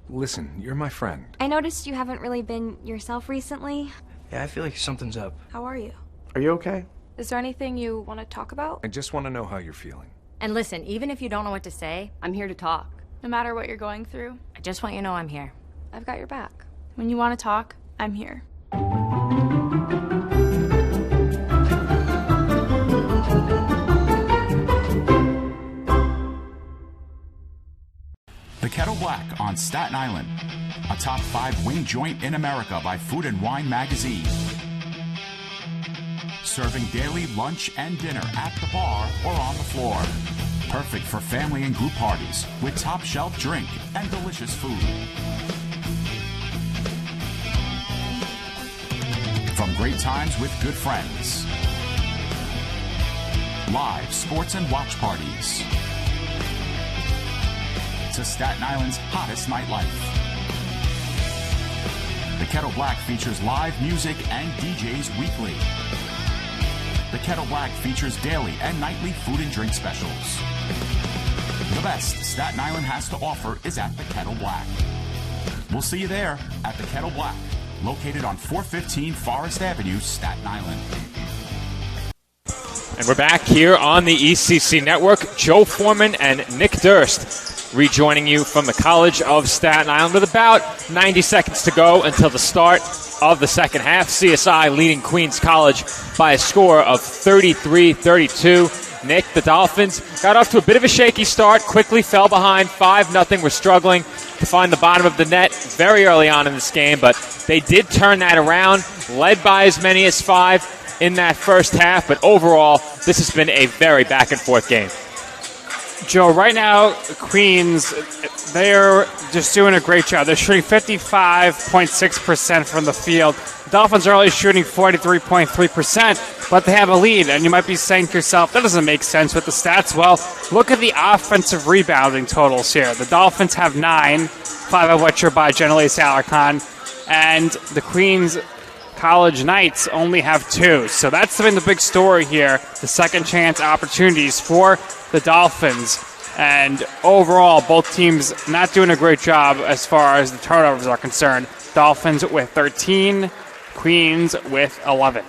Listen, you're my friend. I noticed you haven't really been yourself recently. Yeah, I feel like something's up. How are you? Are you okay? Is there anything you want to talk about? I just want to know how you're feeling. And listen, even if you don't know what to say, I'm here to talk. No matter what you're going through, I just want you to know I'm here. I've got your back. When you want to talk, I'm here. The Kettle Black on Staten Island, a top 5 wing joint in America by Food and Wine magazine. Serving daily lunch and dinner at the bar or on the floor. Perfect for family and group parties with top shelf drink and delicious food. From great times with good friends. Live sports and watch parties. To Staten Island's hottest nightlife. The Kettle Black features live music and DJs weekly. The Kettle Black features daily and nightly food and drink specials. The best Staten Island has to offer is at the Kettle Black. We'll see you there at the Kettle Black, located on 415 Forest Avenue, Staten Island. And we're back here on the ECC Network. Joe Foreman and Nick Durst rejoining you from the College of Staten Island with about 90 seconds to go until the start of the second half. CSI leading Queens College by a score of 33-32. Nick, the Dolphins got off to a bit of a shaky start, quickly fell behind 5-0. We're struggling to find the bottom of the net very early on in this game, but they did turn that around, led by as many as 5 in that first half, but overall, this has been a very back-and-forth game. Joe, right now, Queens, they're just doing a great job. They're shooting 55.6% from the field. The Dolphins are only shooting 43.3%, but they have a lead. And you might be saying to yourself, that doesn't make sense with the stats. Well, look at the offensive rebounding totals here. The Dolphins have 9, 5 of which are by Genelise Alarcon, and the Queens College Knights only have 2. So that's been the big story here, the second chance opportunities for the Dolphins. And overall, both teams not doing a great job as far as the turnovers are concerned. Dolphins with 13, Queens with 11.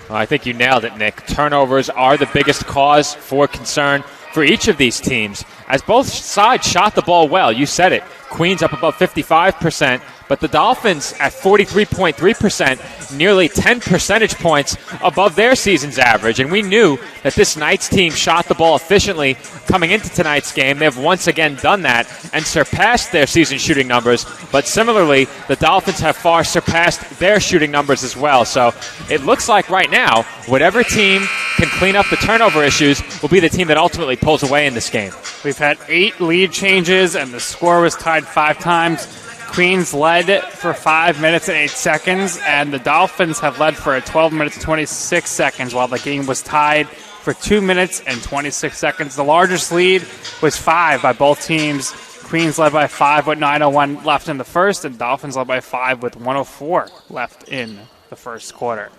Well, I think you nailed it, Nick. Turnovers are the biggest cause for concern for each of these teams, as both sides shot the ball well. You said it. Queens up above 55%, but the Dolphins at 43.3%, nearly 10 percentage points above their season's average. And we knew that this Knights team shot the ball efficiently coming into tonight's game. They've once again done that and surpassed their season shooting numbers. But similarly, the Dolphins have far surpassed their shooting numbers as well. So it looks like right now, whatever team can clean up the turnover issues will be the team that ultimately pulls away in this game. We've had 8 lead changes, and the score was tied 5 times. Queens led for 5 minutes and 8 seconds, and the Dolphins have led for 12 minutes and 26 seconds, while the game was tied for 2 minutes and 26 seconds. The largest lead was 5 by both teams. Queens led by 5 with 9:01 left in the first, and Dolphins led by 5 with 1:04 left in the first quarter.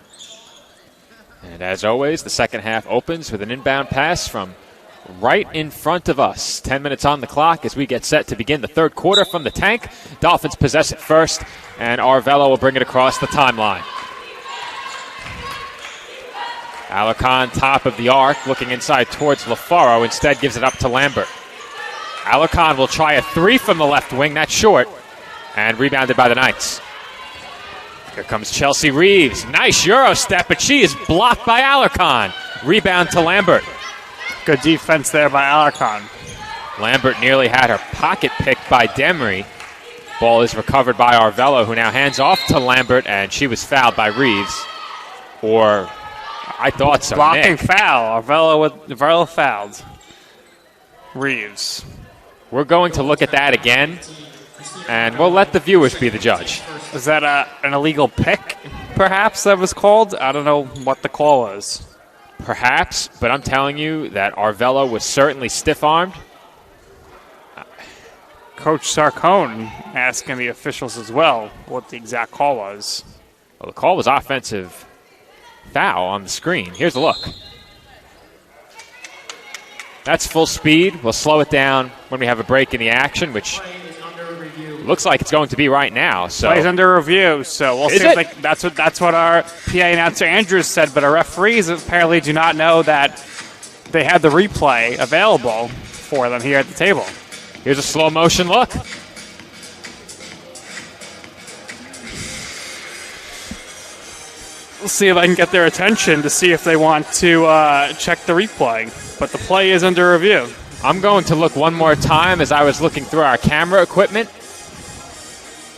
And as always, the second half opens with an inbound pass from right in front of us. 10 minutes on the clock as we get set to begin the third quarter from the tank. Dolphins possess it first, and Arvelo will bring it across the timeline. Alarcon, top of the arc, looking inside towards LaFaro. Instead gives it up to Lambert. Alarcon will try a 3 from the left wing. That's short, and rebounded by the Knights. Here comes Chelsea Reeves. Nice Euro step, but she is blocked by Alarcon. Rebound to Lambert. Good defense there by Alarcon. Lambert nearly had her pocket picked by Demery. Ball is recovered by Arvelo, who now hands off to Lambert, and she was fouled by Reeves. Or, I thought so. Blocking Nick. foul. Arvelo fouled Reeves. We're going to look at that again, and we'll let the viewers be the judge. Is that an illegal pick, perhaps, that was called? I don't know what the call was. Perhaps, but I'm telling you that Arvelo was certainly stiff-armed. Coach Sarcone asking the officials as well what the exact call was. Well, the call was offensive foul on the screen. Here's a look. That's full speed. We'll slow it down when we have a break in the action, which looks like it's going to be right now. So plays under review, so we'll see. If that's what our PA announcer Andrews said, but our referees apparently do not know that they have the replay available for them here at the table. Here's a slow motion look. We'll see if I can get their attention to see if they want to check the replay. But the play is under review. I'm going to look one more time as I was looking through our camera equipment.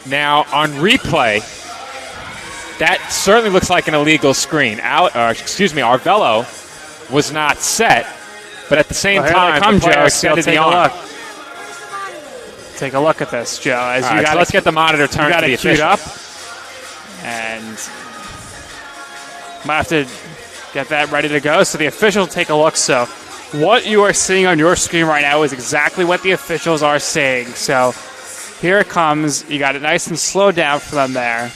Now, on replay, that certainly looks like an illegal screen. Arvelo was not set, but at the same time, the player extended the arm. Take a look at this, Joe. All right, so let's get the monitor turned to the queued up, officials. and might have to get that ready to go. So the officials take a look. So what you are seeing on your screen right now is exactly what the officials are saying. So here it comes. You got it nice and slow down for them there.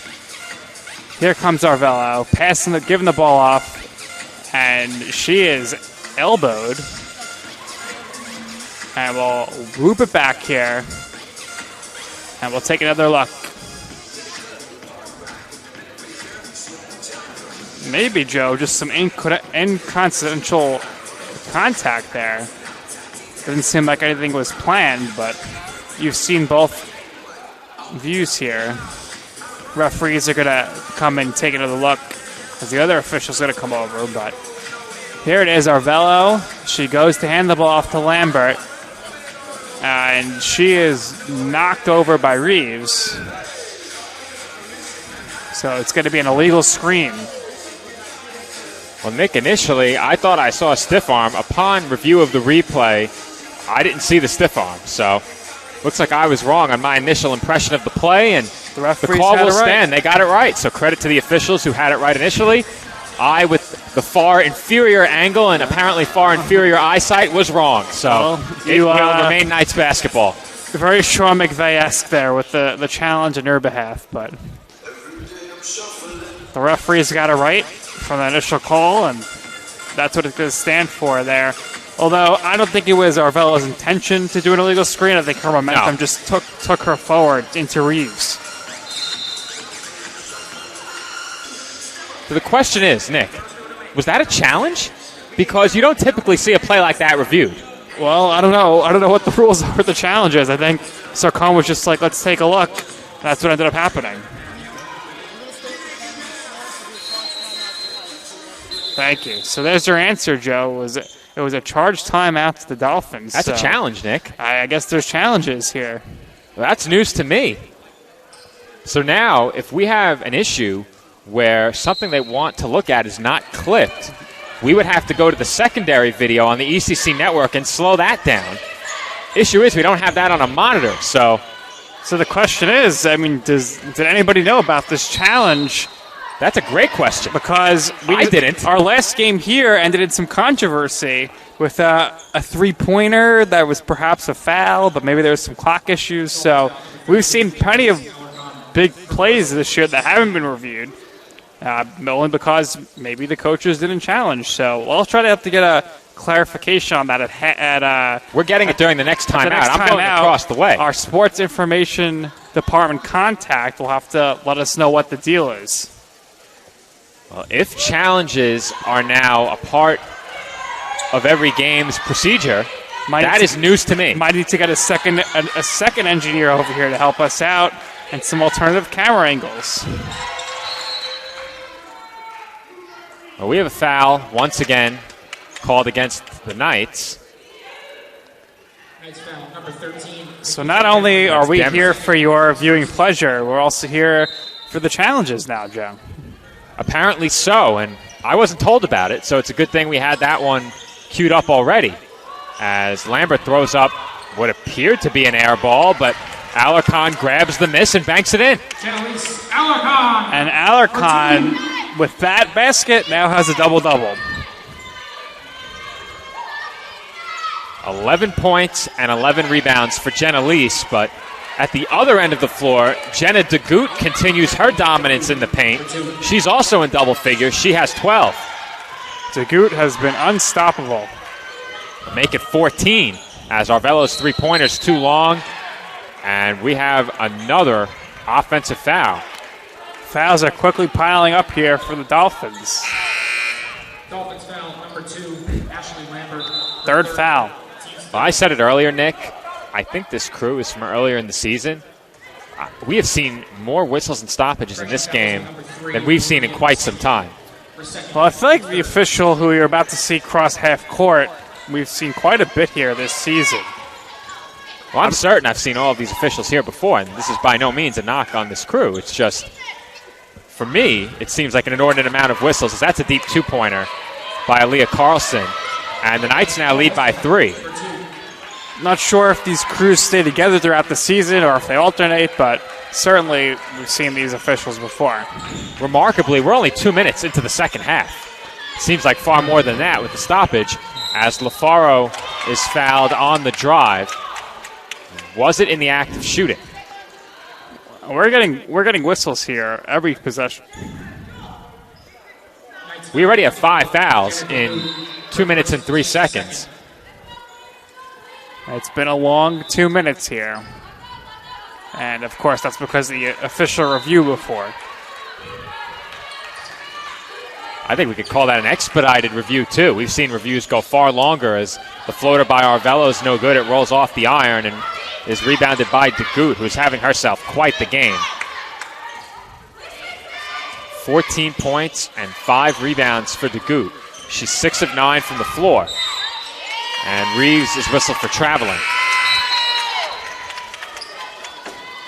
Here comes Arvelo, giving the ball off, and she is elbowed. And we'll whoop it back here. And we'll take another look. Maybe, Joe, just some inconsequential contact there. Doesn't seem like anything was planned, but you've seen both views here. Referees are going to come and take another look as the other official's going to come over, but here it is, Arvelo. She goes to hand the ball off to Lambert, and she is knocked over by Reeves. So it's going to be an illegal screen. Well, Nick, initially, I thought I saw a stiff arm. Upon review of the replay, I didn't see the stiff arm. So looks like I was wrong on my initial impression of the play, and the call will stand. They got it right. So credit to the officials who had it right initially. I, with the far inferior angle and apparently far inferior eyesight, was wrong. So it will remain Knights basketball. Very Sean McVay-esque there with the challenge on your behalf, but the referees got it right from the initial call, and that's what it's going to stand for there. Although I don't think it was Arvelo's intention to do an illegal screen. I think her momentum just took her forward into Reeves. So the question is, Nick, was that a challenge? Because you don't typically see a play like that reviewed. Well, I don't know. I don't know what the rules are for the challenges. I think Sarcone was just like, let's take a look. That's what ended up happening. Thank you. So there's your answer, Joe. It was a charged timeout to the Dolphins. That's a challenge, Nick. I guess there's challenges here. Well, that's news to me. So now, if we have an issue where something they want to look at is not clipped, we would have to go to the secondary video on the ECC network and slow that down. Issue is we don't have that on a monitor, so the question is, I mean, did anybody know about this challenge? That's a great question. Because I didn't. Our last game here ended in some controversy with a three-pointer that was perhaps a foul, but maybe there was some clock issues. So we've seen plenty of big plays this year that haven't been reviewed, only because maybe the coaches didn't challenge. So we'll try to have to get a clarification on that we're getting it during the next time out. I'm going across the way. Our sports information department contact will have to let us know what the deal is. Well, if challenges are now a part of every game's procedure, that is news to me. Might need to get a second engineer over here to help us out and some alternative camera angles. Well, we have a foul once again called against the Knights. Knights foul number 13. So not only are we Denver. here for your viewing pleasure, we're also here for the challenges now, Joe. Apparently so, and I wasn't told about it, so it's a good thing we had that one queued up already. As Lambert throws up what appeared to be an air ball, but Alarcon grabs the miss and banks it in. Genelise Alarcon. And Alarcon, with that basket, now has a double-double. 11 points and 11 rebounds for Genelise, but at the other end of the floor, Jenna DeGoot continues her dominance in the paint. She's also in double figures. She has 12. DeGoot has been unstoppable. Make it 14 as Arvelo's three-pointer's too long, and we have another offensive foul. Fouls are quickly piling up here for the Dolphins. Dolphins foul number 2, Ashley Lambert. Third foul. Well, I said it earlier, Nick. I think this crew is from earlier in the season. We have seen more whistles and stoppages in this game than we've seen in quite some time. Well, I feel like the official who you're about to see cross half court, we've seen quite a bit here this season. Well, I'm certain I've seen all of these officials here before, and this is by no means a knock on this crew. It's just, for me, it seems like an inordinate amount of whistles. That's a deep two-pointer by Aaliyah Carlson, and the Knights now lead by 3. Not sure if these crews stay together throughout the season or if they alternate, but certainly we've seen these officials before. Remarkably, we're only 2 minutes into the second half. Seems like far more than that with the stoppage, as LaFaro is fouled on the drive. Was it in the act of shooting? We're getting whistles here every possession. We already have 5 fouls in 2 minutes and 3 seconds. It's been a long 2 minutes here. And, of course, that's because of the official review before. I think we could call that an expedited review, too. We've seen reviews go far longer as the floater by Arvelo is no good. It rolls off the iron and is rebounded by DeGoot, who's having herself quite the game. 14 points and 5 rebounds for DeGoot. She's 6 of 9 from the floor. And Reeves is whistled for traveling.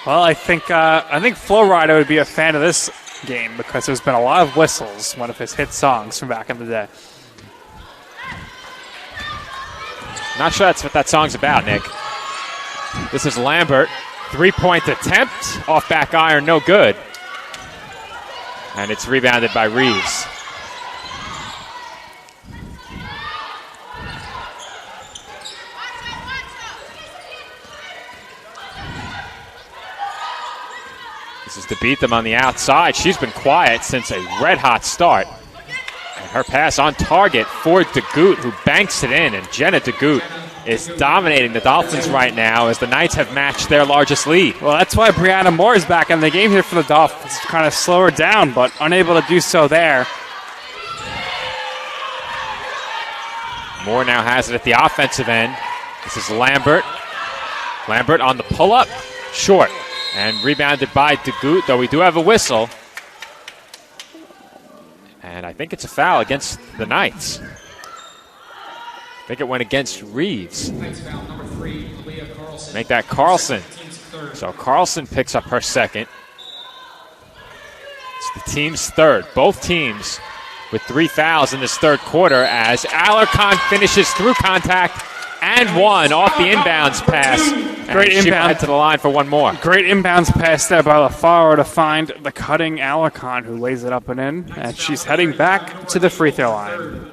Well, I think Flo Rida would be a fan of this game because there's been a lot of whistles, one of his hit songs from back in the day. Not sure that's what that song's about, Nick. This is Lambert. 3-point attempt. Off back iron, no good. And it's rebounded by Reeves. This is to beat them on the outside. She's been quiet since a red-hot start. And her pass on target for DeGoot, who banks it in. And Jenna DeGoot is dominating the Dolphins right now as the Knights have matched their largest lead. Well, that's why Brianna Moore is back in the game here for the Dolphins. Kind of slow her down, but unable to do so there. Moore now has it at the offensive end. This is Lambert. Lambert on the pull-up. Short. And rebounded by DeGoot, though we do have a whistle. And I think it's a foul against the Knights. I think it went against Reeves. Make that Carlson. So Carlson picks up her second. It's the team's third. Both teams with 3 fouls in this third quarter as Alarcon finishes through contact and 1 off the inbounds pass. Great She will inbound. head to the line for 1 more. Great inbounds pass there by LaFaro to find the cutting Alarcon, who lays it up and in. And she's heading back to the free throw line.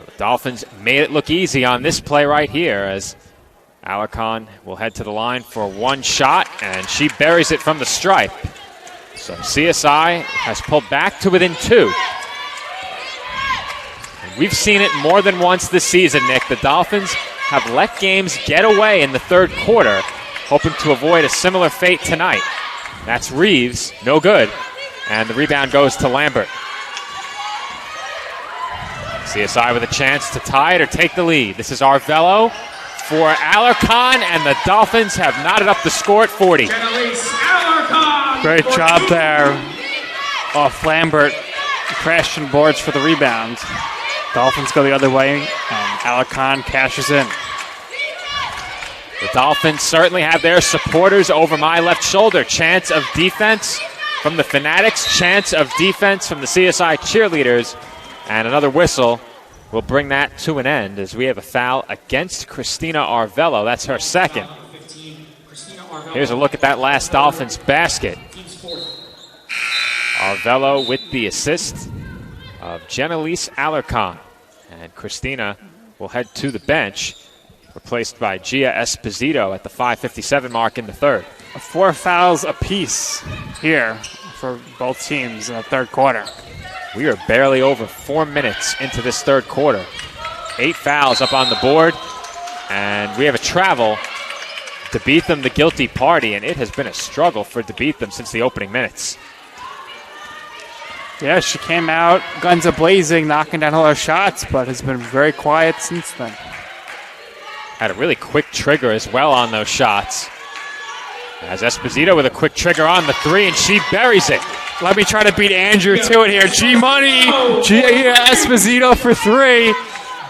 The Dolphins made it look easy on this play right here as Alarcon will head to the line for 1 shot, and she buries it from the stripe. So CSI has pulled back to within 2. And we've seen it more than once this season, Nick. The Dolphins have let games get away in the third quarter, hoping to avoid a similar fate tonight. That's Reeves, no good. And the rebound goes to Lambert. CSI with a chance to tie it or take the lead. This is Arvelo for Alarcon, and the Dolphins have knotted up the score at 40. Great job there off Lambert, crashing boards for the rebound. Dolphins go the other way, and Alarcon cashes in. The Dolphins certainly have their supporters over my left shoulder. Chance of defense from the Fanatics, chance of defense from the CSI cheerleaders, and another whistle will bring that to an end as we have a foul against Christina Arvello. That's her second. Here's a look at that last Dolphins basket. Arvello with the assist of Jenelise Alarcon. And Christina will head to the bench, replaced by Gia Esposito at the 5:57 mark in the third. 4 fouls apiece here for both teams in the third quarter. We are barely over 4 minutes into this third quarter. 8 fouls up on the board, and we have a travel. DeBeetham, the guilty party, and it has been a struggle for DeBeetham since the opening minutes. Yeah, she came out guns a-blazing, knocking down all her shots, but has been very quiet since then. Had a really quick trigger as well on those shots. As Esposito with a quick trigger on the three, and she buries it. Let me try to beat Andrew to it here. G-Money, Gia Esposito for three,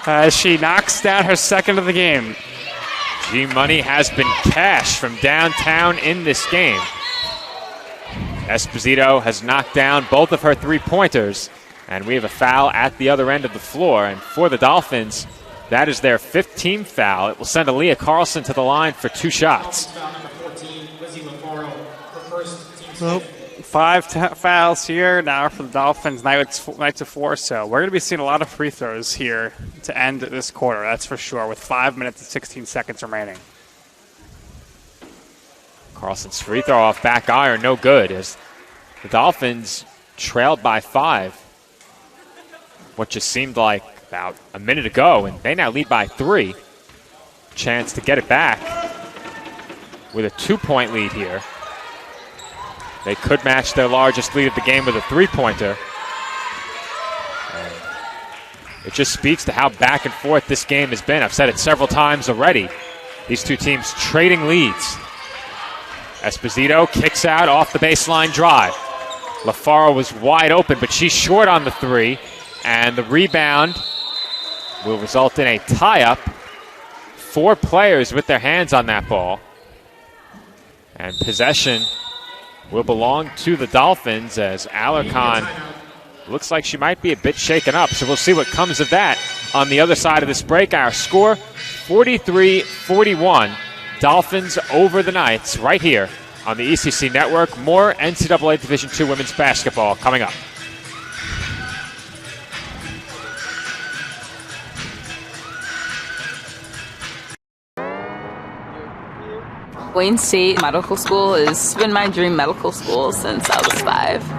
as she knocks down her second of the game. G-Money has been cashed from downtown in this game. Esposito has knocked down both of her three-pointers, and we have a foul at the other end of the floor. And for the Dolphins, that is their 15th foul. It will send Aaliyah Carlson to the line for 2 shots. Well, 5 fouls here now for the Dolphins, night to 4. So we're going to be seeing a lot of free throws here to end this quarter, that's for sure, with 5 minutes and 16 seconds remaining. Carlson's free throw off back iron, no good, as the Dolphins trailed by 5. What just seemed like about a minute ago, and they now lead by 3. Chance to get it back with a 2-point lead here. They could match their largest lead of the game with a 3-pointer. And it just speaks to how back and forth this game has been. I've said it several times already. These two teams trading leads. Esposito kicks out off the baseline drive. LaFaro was wide open, but she's short on the 3, and the rebound will result in a tie-up. 4 players with their hands on that ball. And possession will belong to the Dolphins as Alarcon looks like she might be a bit shaken up. So we'll see what comes of that on the other side of this break. Our score, 43-41. Dolphins over the Knights right here on the ECC Network. More NCAA Division II women's basketball coming up. Wayne State Medical School has been my dream medical school since I was 5.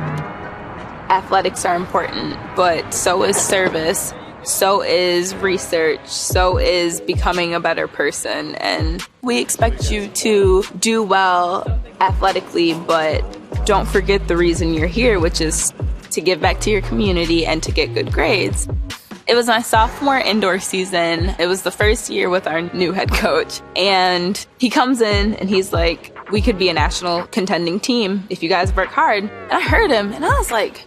Athletics are important, but so is service, so is research, so is becoming a better person. And we expect you to do well athletically, but don't forget the reason you're here, which is to give back to your community and to get good grades. It was my sophomore indoor season. It was the first year with our new head coach. And he comes in and he's like, we could be a national contending team if you guys work hard. And I heard him and I was like,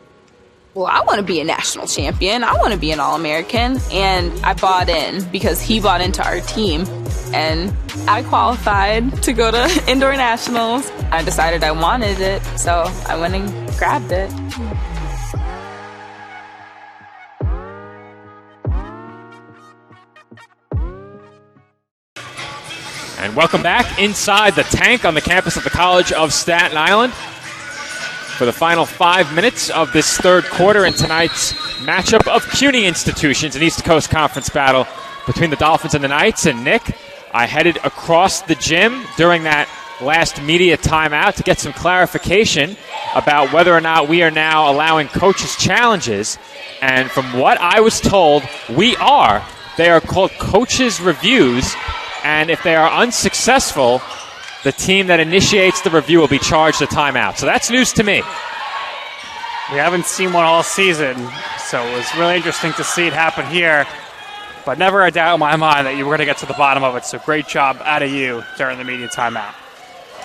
well, I want to be a national champion. I want to be an All-American. And I bought in because he bought into our team. And I qualified to go to indoor nationals. I decided I wanted it, so I went and grabbed it. And welcome back inside the tank on the campus of the College of Staten Island for the final 5 minutes of this third quarter in tonight's matchup of CUNY institutions, an East Coast Conference battle between the Dolphins and the Knights. And Nick, I headed across the gym during that last media timeout to get some clarification about whether or not we are now allowing coaches challenges. And from what I was told, we are. They are called coaches reviews. And if they are unsuccessful, the team that initiates the review will be charged a timeout. So that's news to me. We haven't seen one all season, so it was really interesting to see it happen here. But never a doubt in my mind that you were going to get to the bottom of it. So great job out of you during the media timeout.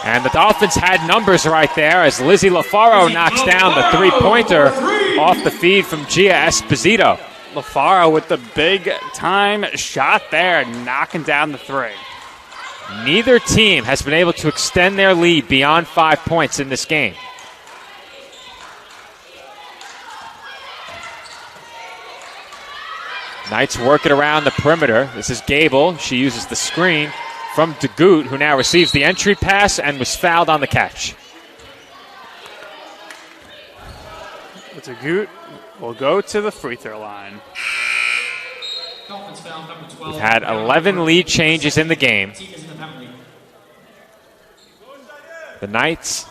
And the Dolphins had numbers right there as Lizzie LaFaro knocks down the three-pointer off the feed from Gia Esposito. LaFaro with the big-time shot there, knocking down the three. Neither team has been able to extend their lead beyond 5 points in this game. Knights work it around the perimeter. This is Gable. She uses the screen from DeGoot, who now receives the entry pass and was fouled on the catch. DeGoot will go to the free throw line. We've had 11 lead changes in the game. The Knights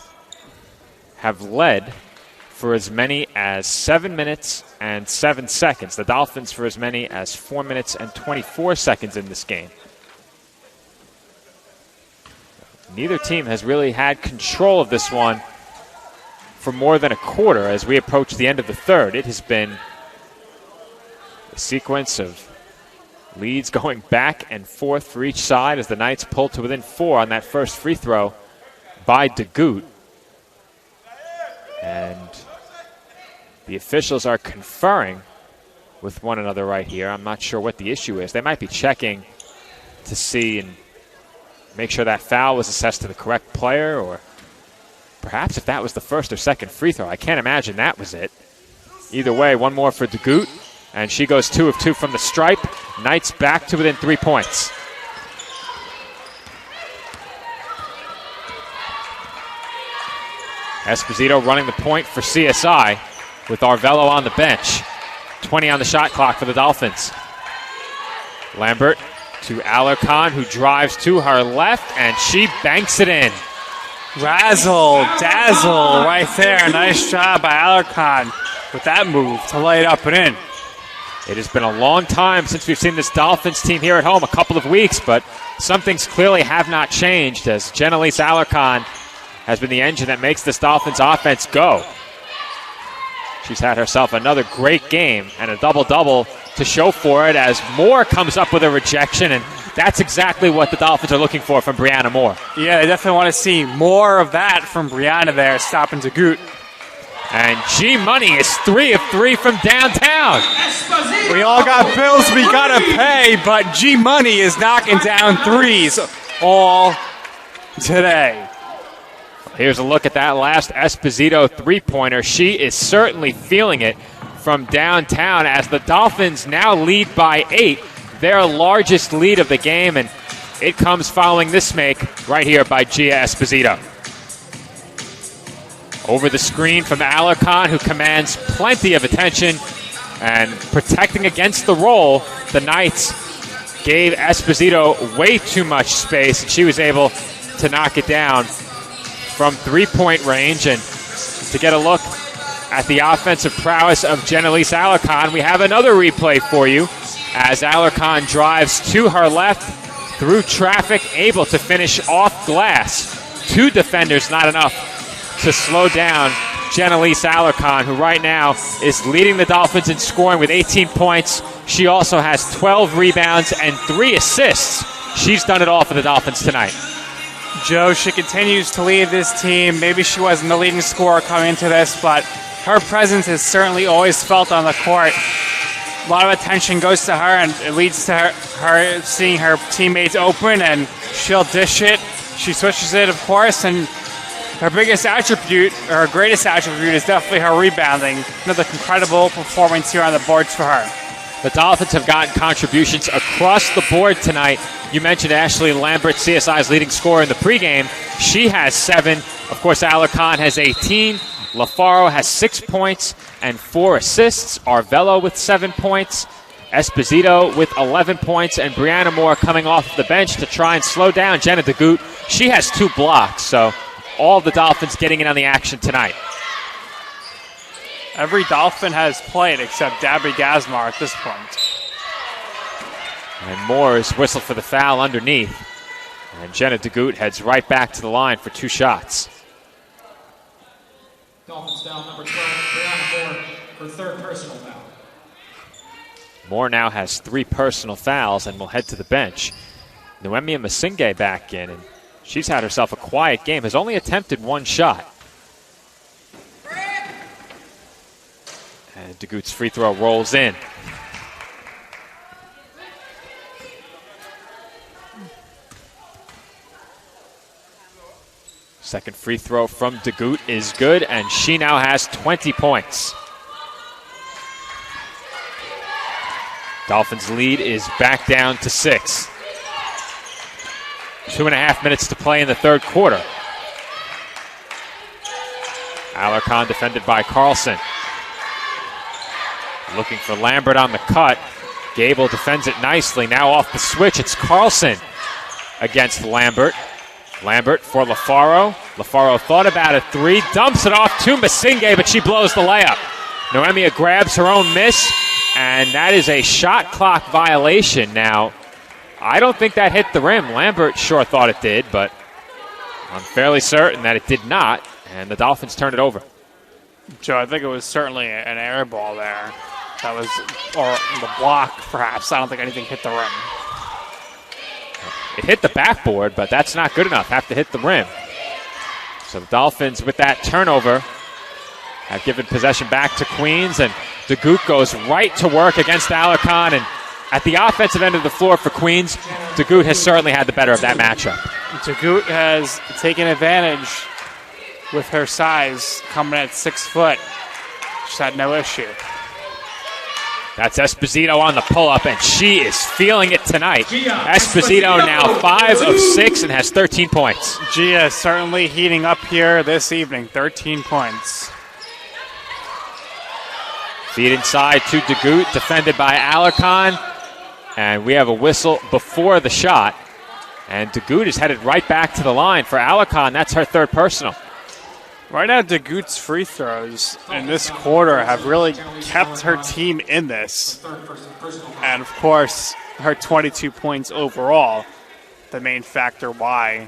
have led for as many as 7 minutes and 7 seconds. The Dolphins for as many as 4 minutes and 24 seconds in this game. Neither team has really had control of this one for more than a quarter as we approach the end of the third. It has been a sequence of leads going back and forth for each side as the Knights pull to within 4 on that first free throw by DeGoot. And the officials are conferring with one another right here. I'm not sure what the issue is. They might be checking to see and make sure that foul was assessed to the correct player, or perhaps if that was the first or second free throw. I can't imagine that was it. Either way, one more for DeGoot, and she goes 2 of 2 from the stripe. Knights back to within 3 points. Esposito running the point for CSI with Arvello on the bench. 20 on the shot clock for the Dolphins. Lambert to Alarcon, who drives to her left, and she banks it in. Razzle, dazzle right there. Nice job by Alarcon with that move to lay it up and in. It has been a long time since we've seen this Dolphins team here at home, a couple of weeks, but some things clearly have not changed as Jenelise Alarcon has been the engine that makes this Dolphins offense go. She's had herself another great game and a double-double to show for it as Moore comes up with a rejection, and that's exactly what the Dolphins are looking for from Brianna Moore. Yeah, they definitely want to see more of that from Brianna there, stopping DeGoot. And G-Money is 3 of 3 from downtown. We all got bills we got to pay, but G-Money is knocking down threes all today. Here's a look at that last Esposito three-pointer. She is certainly feeling it from downtown as the Dolphins now lead by 8, their largest lead of the game, and it comes following this make right here by Gia Esposito. Over the screen from Alarcon, who commands plenty of attention, and protecting against the roll, the Knights gave Esposito way too much space, and she was able to knock it down from three-point range. And to get a look at the offensive prowess of Jenelise Alarcon, we have another replay for you as Alarcon drives to her left through traffic, able to finish off glass. 2 defenders not enough to slow down Jenelise Alarcon, who right now is leading the Dolphins in scoring with 18 points. She also has 12 rebounds and 3 assists. She's done it all for the Dolphins tonight. Joe, she continues to lead this team. Maybe she wasn't the leading scorer coming into this, but her presence is certainly always felt on the court. A lot of attention goes to her, and it leads to her seeing her teammates open, and she'll dish it. She switches it, of course, and her biggest attribute, or her greatest attribute, is definitely her rebounding. Another incredible performance here on the boards for her. The Dolphins have gotten contributions across the board tonight. You mentioned Ashley Lambert, CSI's leading scorer in the pregame. She has 7. Of course, Alarcon has 18. LaFaro has 6 points and 4 assists. Arvello with 7 points. Esposito with 11 points. And Brianna Moore coming off the bench to try and slow down Jenna DeGoot. She has 2 blocks, so all the Dolphins getting in on the action tonight. Every Dolphin has played except Dabby Gazmar at this point. And Moore is whistled for the foul underneath. And Jenna DeGoot heads right back to the line for 2 shots. Dolphins foul number 12, Brianna Moore, her 3rd personal foul. Moore now has 3 personal fouls and will head to the bench. Noemia Masinge back in, and She's had herself a quiet game, has only attempted one shot. And DeGoot's free throw rolls in. Second free throw from DeGoot is good, and she now has 20 points. Dolphins' lead is back down to 6. 2.5 minutes to play in the third quarter. Alarcon defended by Carlson. Looking for Lambert on the cut. Gable defends it nicely. Now off the switch, it's Carlson against Lambert. Lambert for LaFaro. LaFaro thought about a three, dumps it off to Masinge, but she blows the layup. Noemia grabs her own miss, and that is a shot clock violation. Now, I don't think that hit the rim. Lambert sure thought it did, but I'm fairly certain that it did not, and the Dolphins turned it over. Joe, I think it was certainly an air ball there. That was, or the block, perhaps. I don't think anything hit the rim. It hit the backboard, but that's not good enough. Have to hit the rim. So the Dolphins, with that turnover, have given possession back to Queens, and DeGoot goes right to work against Alarcon. And at the offensive end of the floor for Queens, DeGoot has certainly had the better of that matchup. DeGoot has taken advantage with her size, coming at 6 foot. She's had no issue. That's Esposito on the pull-up, and she is feeling it tonight. Esposito now 5 of 6 and has 13 points. Gia certainly heating up here this evening, 13 points. Feed inside to DeGoot, defended by Alarcon. And we have a whistle before the shot. And DeGoot is headed right back to the line for Alarcon. That's her third personal. Right now, DeGoot's free throws in this quarter have really kept her team in this. And, of course, her 22 points overall, the main factor why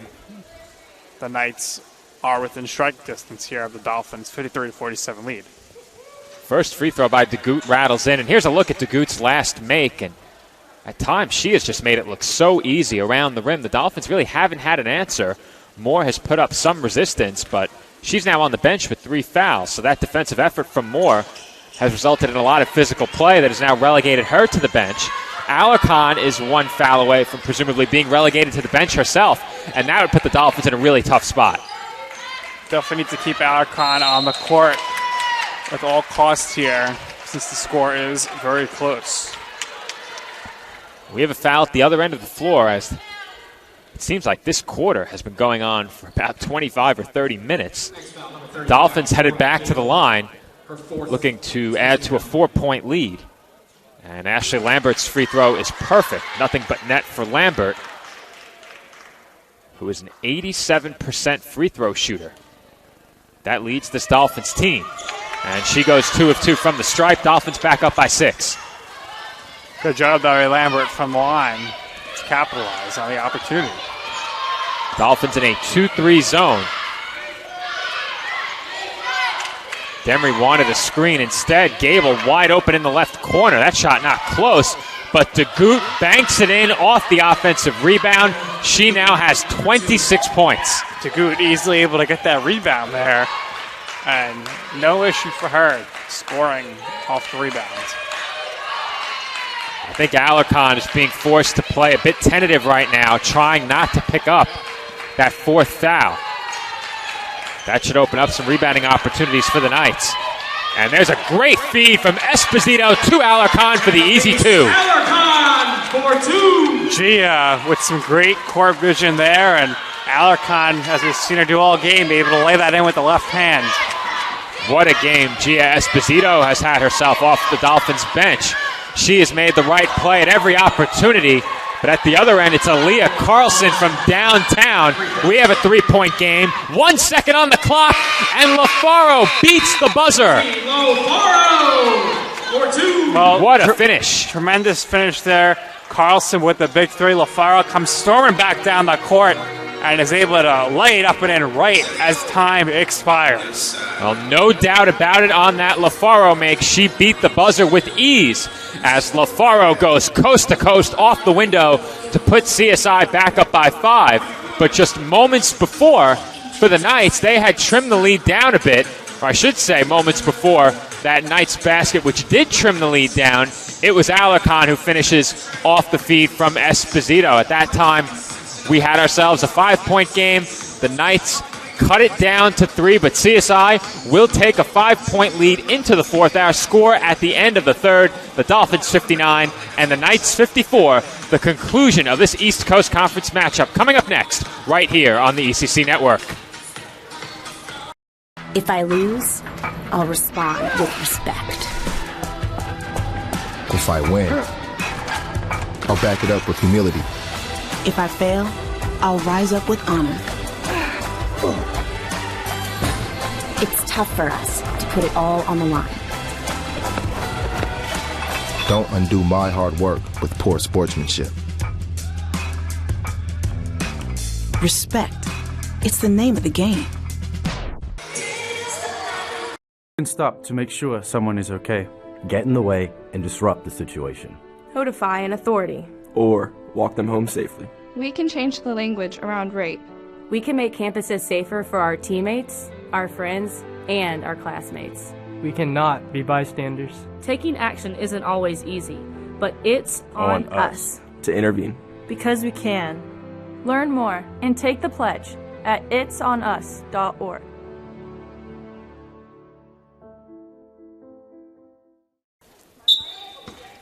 the Knights are within strike distance here of the Dolphins' 53-47 lead. First free throw by DeGoot rattles in. And here's a look at DeGoot's last make. And at times, she has just made it look so easy around the rim. The Dolphins really haven't had an answer. Moore has put up some resistance, but she's now on the bench with 3 fouls, so that defensive effort from Moore has resulted in a lot of physical play that has now relegated her to the bench. Alarcon is 1 foul away from presumably being relegated to the bench herself, and that would put the Dolphins in a really tough spot. Definitely need to keep Alarcon on the court at all costs here, since the score is very close. We have a foul at the other end of the floor as it seems like this quarter has been going on for about 25 or 30 minutes. Dolphins headed back to the line, looking to add to a 4-point lead. And Ashley Lambert's free throw is perfect. Nothing but net for Lambert, who is an 87% free throw shooter. That leads this Dolphins team. And she goes 2 of 2 from the stripe. Dolphins back up by 6. Good job, Barry Lambert from the line to capitalize on the opportunity. Dolphins in a 2-3 zone. Demery wanted a screen. Instead, Gable wide open in the left corner. That shot not close, but DeGoot banks it in off the offensive rebound. She now has 26 points. DeGoot easily able to get that rebound there, and no issue for her scoring off the rebounds. I think Alarcon is being forced to play a bit tentative right now, trying not to pick up that 4th foul. That should open up some rebounding opportunities for the Knights. And there's a great feed from Esposito to Alarcon for the easy 2. Alarcon for 2. Gia with some great court vision there, and Alarcon, as we've seen her do all game, be able to lay that in with the left hand. What a game. Gia Esposito has had herself off the Dolphins bench. She has made the right play at every opportunity. But at the other end, it's Aaliyah Carlson from downtown. We have a 3-point game. 1 second on the clock, and LaFaro beats the buzzer. LaFaro for 2. Well, what a finish. Tremendous finish there. Carlson with the big 3. LaFaro comes storming back down the court and is able to lay it up and in right as time expires. Well, no doubt about it on that LaFaro make. She beat the buzzer with ease as LaFaro goes coast to coast off the window to put CSI back up by 5. But just moments before, for the Knights, they had trimmed the lead down a bit. Or I should say moments before that Knights basket, which did trim the lead down. It was Alarcon who finishes off the feed from Esposito. At that time, we had ourselves a 5-point game. The Knights cut it down to 3, but CSI will take a 5-point lead into the fourth. Our score at the end of the third, the Dolphins 59 and the Knights 54. The conclusion of this East Coast Conference matchup coming up next, right here on the ECC Network. If I lose, I'll respond with respect. If I win, I'll back it up with humility. If I fail, I'll rise up with honor. It's tough for us to put it all on the line. Don't undo my hard work with poor sportsmanship. Respect. It's the name of the game. And stop to make sure someone is okay. Get in the way and disrupt the situation. Notify an authority. Or walk them home safely. We can change the language around rape. We can make campuses safer for our teammates, our friends, and our classmates. We cannot be bystanders. Taking action isn't always easy, but it's on us to intervene. Because we can. Learn more and take the pledge at itsonus.org.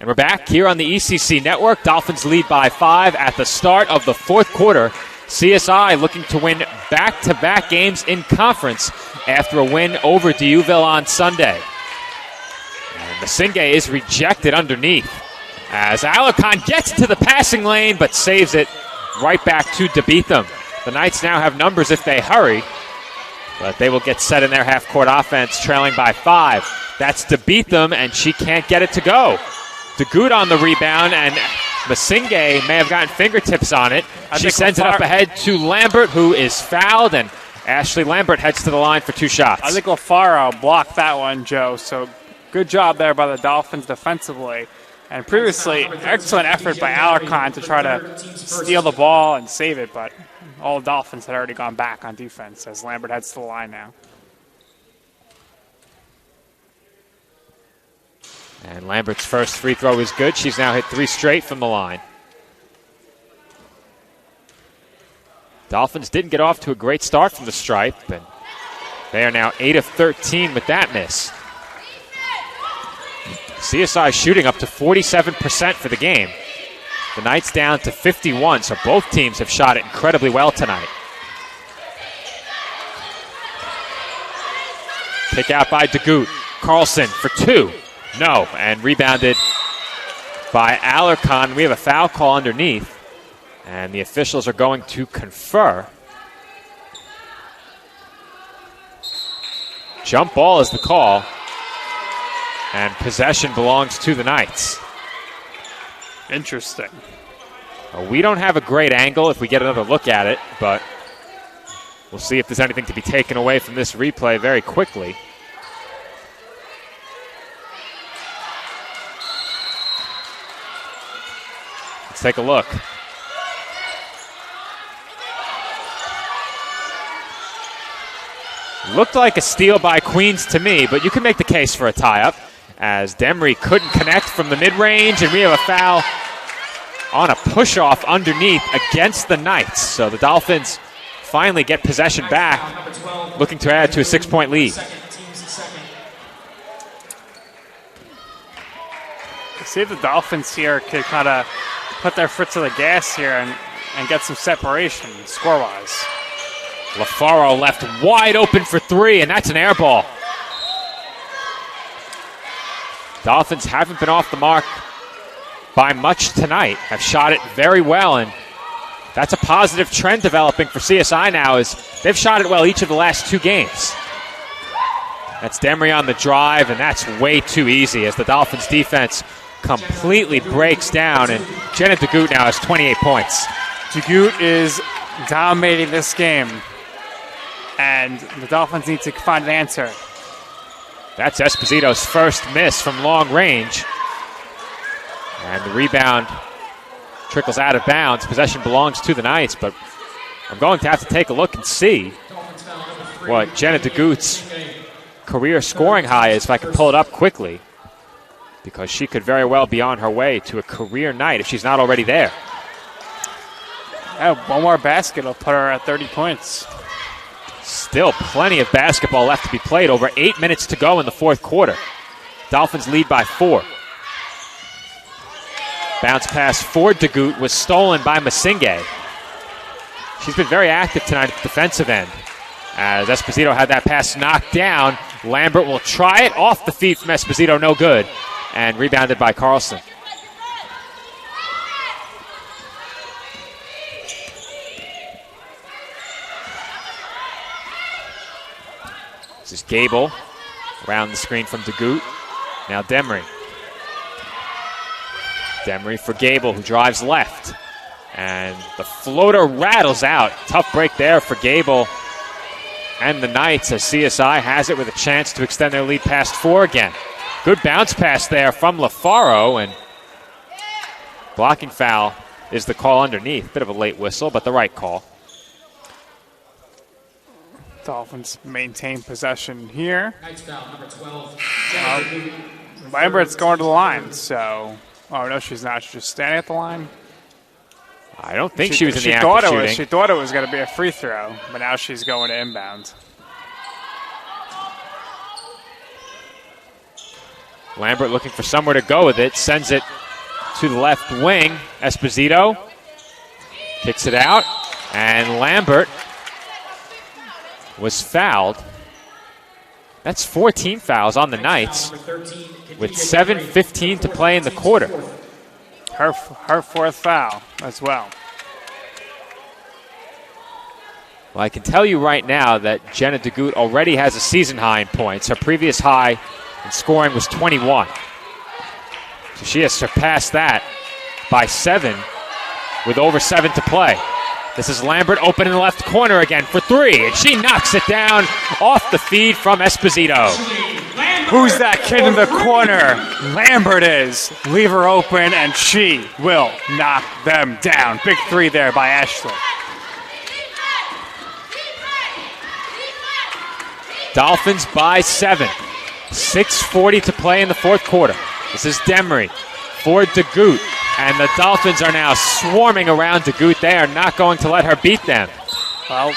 And we're back here on the ECC Network. Dolphins lead by 5 at the start of the fourth quarter. CSI looking to win back-to-back games in conference after a win over D'Youville on Sunday. And Masinghe is rejected underneath as Alarcon gets to the passing lane but saves it right back to DeBeetham. The Knights now have numbers if they hurry, but they will get set in their half-court offense trailing by 5. That's DeBeetham, and she can't get it to go. DeGoot on the rebound, and Masinghe may have gotten fingertips on it. She sends it up ahead to Lambert, who is fouled, and Ashley Lambert heads to the line for 2 shots. I think LaFaro blocked that one, Joe, so good job there by the Dolphins defensively. And previously, excellent effort by Alarcon to try to steal the ball and save it, but all Dolphins had already gone back on defense as Lambert heads to the line now. And Lambert's first free throw is good. She's now hit 3 straight from the line. Dolphins didn't get off to a great start from the stripe, and they are now 8 of 13 with that miss. CSI shooting up to 47% for the game. The Knights down to 51, so both teams have shot it incredibly well tonight. Pick out by DeGoot. Carlson for 2. No, and rebounded by Alarcon. We have a foul call underneath, and the officials are going to confer. Jump ball is the call, and possession belongs to the Knights. Interesting. We don't have a great angle if we get another look at it, but we'll see if there's anything to be taken away from this replay very quickly. Let's take a look. Looked like a steal by Queens to me, but you can make the case for a tie-up as Demery couldn't connect from the mid-range, and we have a foul on a push-off underneath against the Knights. So the Dolphins finally get possession back, looking to add to a 6-point lead. See if the Dolphins here could kind of put their foot to the gas here and get some separation score-wise. LaFaro left wide open for 3, and that's an air ball. Dolphins haven't been off the mark by much tonight, have shot it very well, and that's a positive trend developing for CSI now as they've shot it well each of the last 2 games. That's Demery on the drive, and that's way too easy as the Dolphins defense completely breaks down, and Jenna DeGoot now has 28 points. DeGoot is dominating this game. And the Dolphins need to find an answer. That's Esposito's first miss from long range. And the rebound trickles out of bounds. Possession belongs to the Knights, but I'm going to have to take a look and see what Jenna DeGoot's career scoring high is if I can pull it up quickly, because she could very well be on her way to a career night if she's not already there. Yeah, one more basket will put her at 30 points. Still plenty of basketball left to be played. Over 8 minutes to go in the fourth quarter. Dolphins lead by 4. Bounce pass for DeGoot was stolen by Masinge. She's been very active tonight at the defensive end. As Esposito had that pass knocked down, Lambert will try it off the feet from Esposito, no good, and rebounded by Carlson. This is Gable around the screen from DeGoot. Now Demery. Demery for Gable, who drives left. And the floater rattles out. Tough break there for Gable and the Knights as CSI has it with a chance to extend their lead past 4 again. Good bounce pass there from LaFaro, and blocking foul is the call underneath. Bit of a late whistle, but the right call. Dolphins maintain possession here. Knights foul, number 12. Lambert's going to the line, so... Oh, no, she's not. She's just standing at the line. I don't think she was in the act of shooting. She thought it was going to be a free throw, but now she's going to inbound. Lambert looking for somewhere to go with it. Sends it to the left wing. Esposito kicks it out. And Lambert was fouled. That's 14 fouls on the Knights with 7:15 to play in the quarter. Her fourth foul as well. Well, I can tell you right now that Jenna DeGoot already has a season high in points. Her previous high in scoring was 21. So she has surpassed that by 7 with over 7 to play. This is Lambert open in the left corner again for 3, and she knocks it down off the feed from Esposito. Who's that kid in the corner? Lambert is. Leave her open, and she will knock them down. Big 3 there by Ashley. Dolphins by 7. 6:40 to play in the fourth quarter. This is Demery for DeGoot. And the Dolphins are now swarming around DeGoot. They are not going to let her beat them. Well,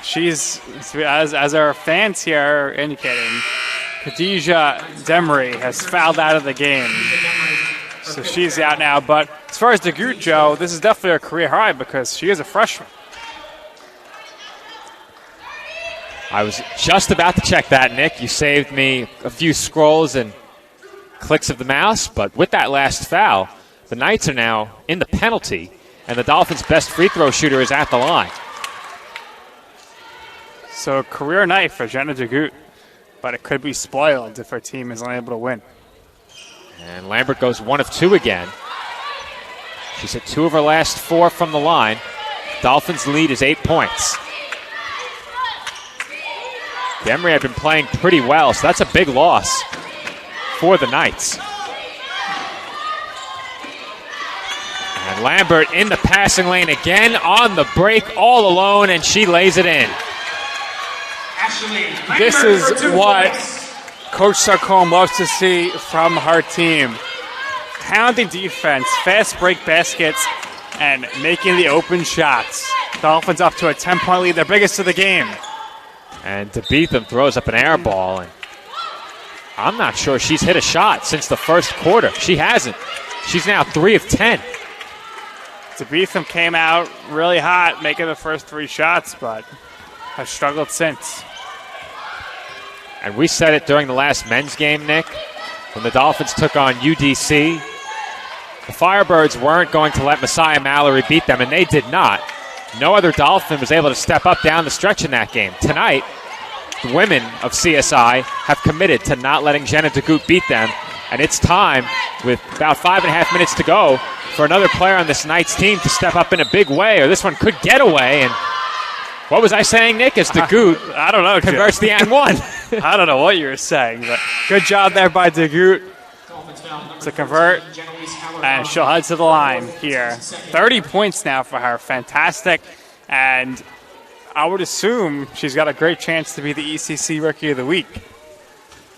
she's, as our fans here are indicating, Khadijah Demery has fouled out of the game. So she's out now. But as far as DeGoot, Joe, this is definitely a career high because she is a freshman. I was just about to check that, Nick. You saved me a few scrolls and clicks of the mouse, but with that last foul, the Knights are now in the penalty, and the Dolphins' best free throw shooter is at the line. So career night for Jenna DeGoot, but it could be spoiled if her team is unable to win. And Lambert goes 1 of 2 again. She's hit 2 of her last 4 from the line. Dolphins' lead is 8 points. Demery had been playing pretty well, so that's a big loss for the Knights. And Lambert in the passing lane again on the break all alone, and she lays it in. This is what Coach Sarcone loves to see from her team. Hounding defense, fast break baskets, and making the open shots. Dolphins up to a 10-point lead, their biggest of the game. And DeBeetham throws up an air ball, and I'm not sure she's hit a shot since the first quarter. She hasn't. She's now 3 of 10. DeBeetham came out really hot, making the first 3 shots, but has struggled since. And we said it during the last men's game, Nick, when the Dolphins took on UDC. The Firebirds weren't going to let Messiah Mallory beat them, and they did not. No other Dolphin was able to step up down the stretch in that game. Tonight, the women of CSI have committed to not letting Jenna DeGoot beat them, and it's time, with about 5.5 minutes to go, for another player on this Knights team to step up in a big way, or this one could get away. And what was I saying, Nick? As DeGoot I don't know, converts the and one. I don't know what you were saying, but good job there by DeGoot to convert, and she'll head to the line here. 30 points now for her. Fantastic. And I would assume she's got a great chance to be the ECC Rookie of the Week.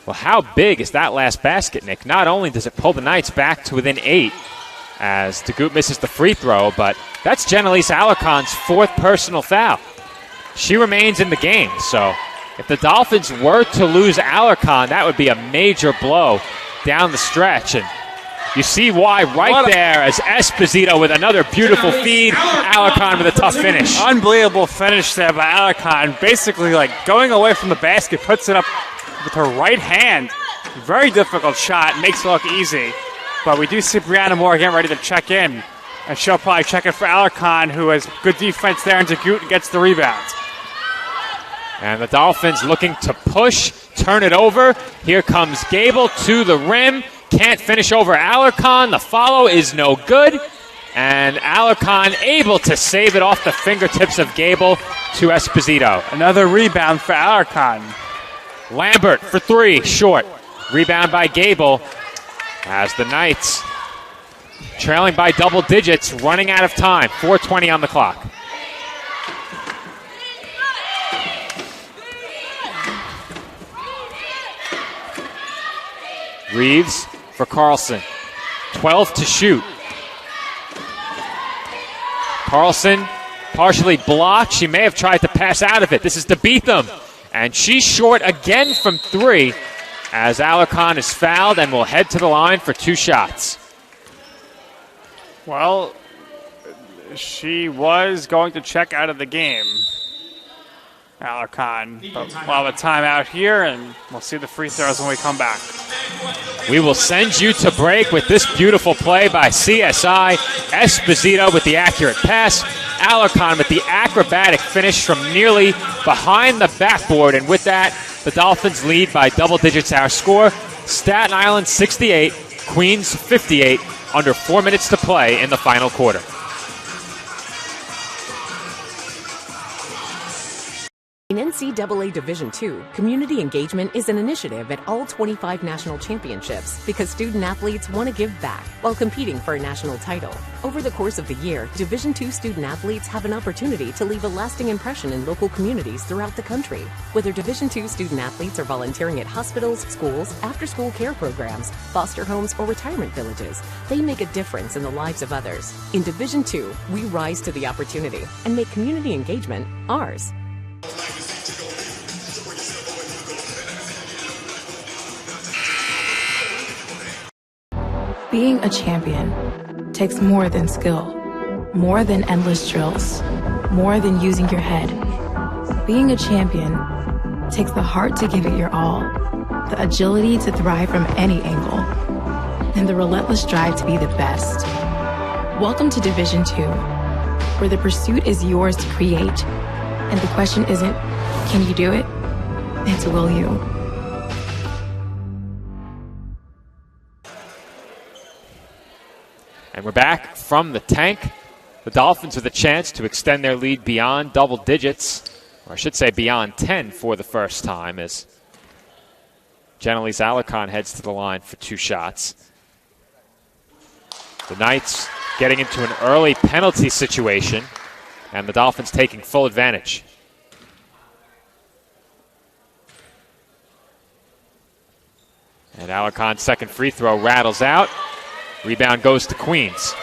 Well, how big is that last basket, Nick? Not only does it pull the Knights back to within 8 as DeGoot misses the free throw, but that's Jenelise Alarcon's 4th personal foul. She remains in the game, so if the Dolphins were to lose Alarcon, that would be a major blow down the stretch. And you see why there as Esposito with another beautiful feed. Alarcon with a tough finish. Unbelievable finish there by Alarcon. Basically, like going away from the basket, puts it up with her right hand. Very difficult shot, makes it look easy. But we do see Brianna Moore getting ready to check in. And she'll probably check it for Alarcon, who has good defense there, and DeGoot gets the rebound. And the Dolphins looking to push, turn it over. Here comes Gable to the rim. Can't finish over Alarcon. The follow is no good. And Alarcon able to save it off the fingertips of Gable to Esposito. Another rebound for Alarcon. Lambert for 3, short. Rebound by Gable as the Knights trailing by double digits, running out of time. 4:20 on the clock. Reeves for Carlson. 12 to shoot. Carlson partially blocked. She may have tried to pass out of it. This is DeBeatham. And she's short again from 3 as Alarcon is fouled and will head to the line for 2 shots. Well, she was going to check out of the game, Alarcon. But we'll have a timeout here, and we'll see the free throws when we come back. We will send you to break with this beautiful play by CSI. Esposito with the accurate pass. Alarcon with the acrobatic finish from nearly behind the backboard. And with that, the Dolphins lead by double digits our score. Staten Island 68, Queens 58, under 4 minutes to play in the final quarter. In NCAA Division II, community engagement is an initiative at all 25 national championships because student athletes want to give back while competing for a national title. Over the course of the year, Division II student athletes have an opportunity to leave a lasting impression in local communities throughout the country. Whether Division II student athletes are volunteering at hospitals, schools, after-school care programs, foster homes, or retirement villages, they make a difference in the lives of others. In Division II, we rise to the opportunity and make community engagement ours. Being a champion takes more than skill, more than endless drills, more than using your head. Being a champion takes the heart to give it your all, the agility to thrive from any angle, and the relentless drive to be the best. Welcome to Division II, where the pursuit is yours to create, and the question isn't, can you do it? It's, will you? And we're back from the tank. The Dolphins with a chance to extend their lead beyond double digits, or I should say beyond 10 for the first time, as Jenelise Alarcon heads to the line for 2 shots. The Knights getting into an early penalty situation, and the Dolphins taking full advantage. And Alarcon's second free throw rattles out. Rebound goes to Queens.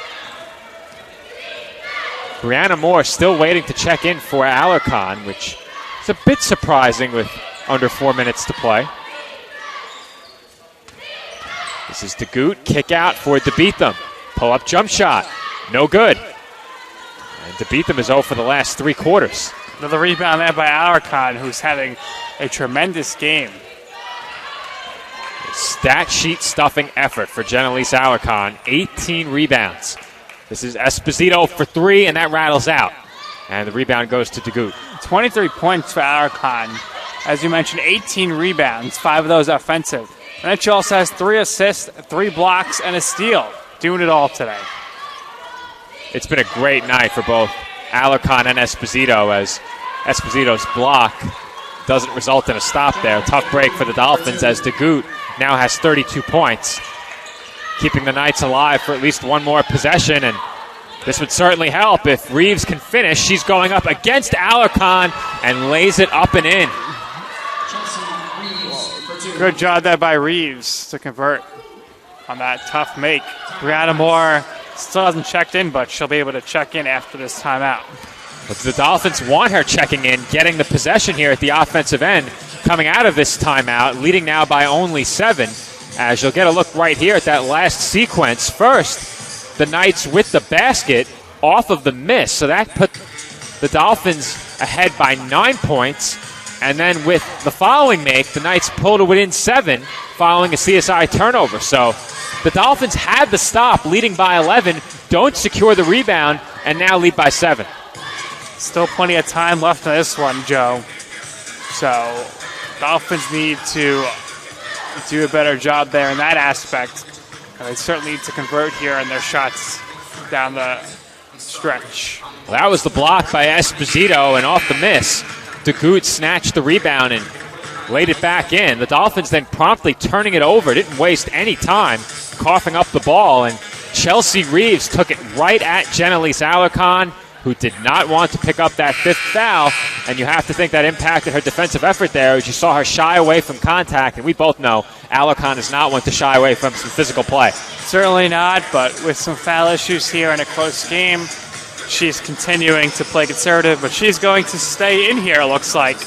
Brianna Moore still waiting to check in for Alarcon, which is a bit surprising with under 4 minutes to play. This is DeGoot, kick out for DeBeatham. Pull-up jump shot, no good. And DeBeatham is 0 for the last 3 quarters. Another rebound there by Alarcon, who's having a tremendous game. Stat sheet stuffing effort for Jenelise Alarcon. 18 rebounds. This is Esposito for 3, and that rattles out. And the rebound goes to DeGoot. 23 points for Alarcon. As you mentioned, 18 rebounds, 5 of those offensive. And then she also has 3 assists, 3 blocks, and a steal. Doing it all today. it's been a great night for both Alarcon and Esposito, as Esposito's block doesn't result in a stop there. Tough break for the Dolphins, as DeGoot now has 32 points, keeping the Knights alive for at least one more possession. And this would certainly help if Reeves can finish. She's going up against Alarcon and lays it up and in. Good job there by Reeves to convert on that tough make. Brianna Moore still hasn't checked in, but she'll be able to check in after this timeout. But the Dolphins want her checking in, getting the possession here at the offensive end, coming out of this timeout, leading now by only 7. As you'll get a look right here at that last sequence. First, the Knights with the basket off of the miss, so that put the Dolphins ahead by 9 points. And then with the following make, the Knights pulled to within 7 following a CSI turnover. So the Dolphins had the stop, leading by 11, don't secure the rebound, and now lead by 7. Still plenty of time left in this one, Joe. So Dolphins need to do a better job there in that aspect. And they certainly need to convert here in their shots down the stretch. Well, that was the block by Esposito, and off the miss, DeGoot snatched the rebound and laid it back in. The Dolphins then promptly turning it over, didn't waste any time coughing up the ball, and Chelsea Reeves took it right at Jenelise Alarcon, who did not want to pick up that 5th foul, and you have to think that impacted her defensive effort there as you saw her shy away from contact, and we both know Alarcon is not one to shy away from some physical play. Certainly not, but with some foul issues here in a close game, she's continuing to play conservative, but she's going to stay in here, it looks like.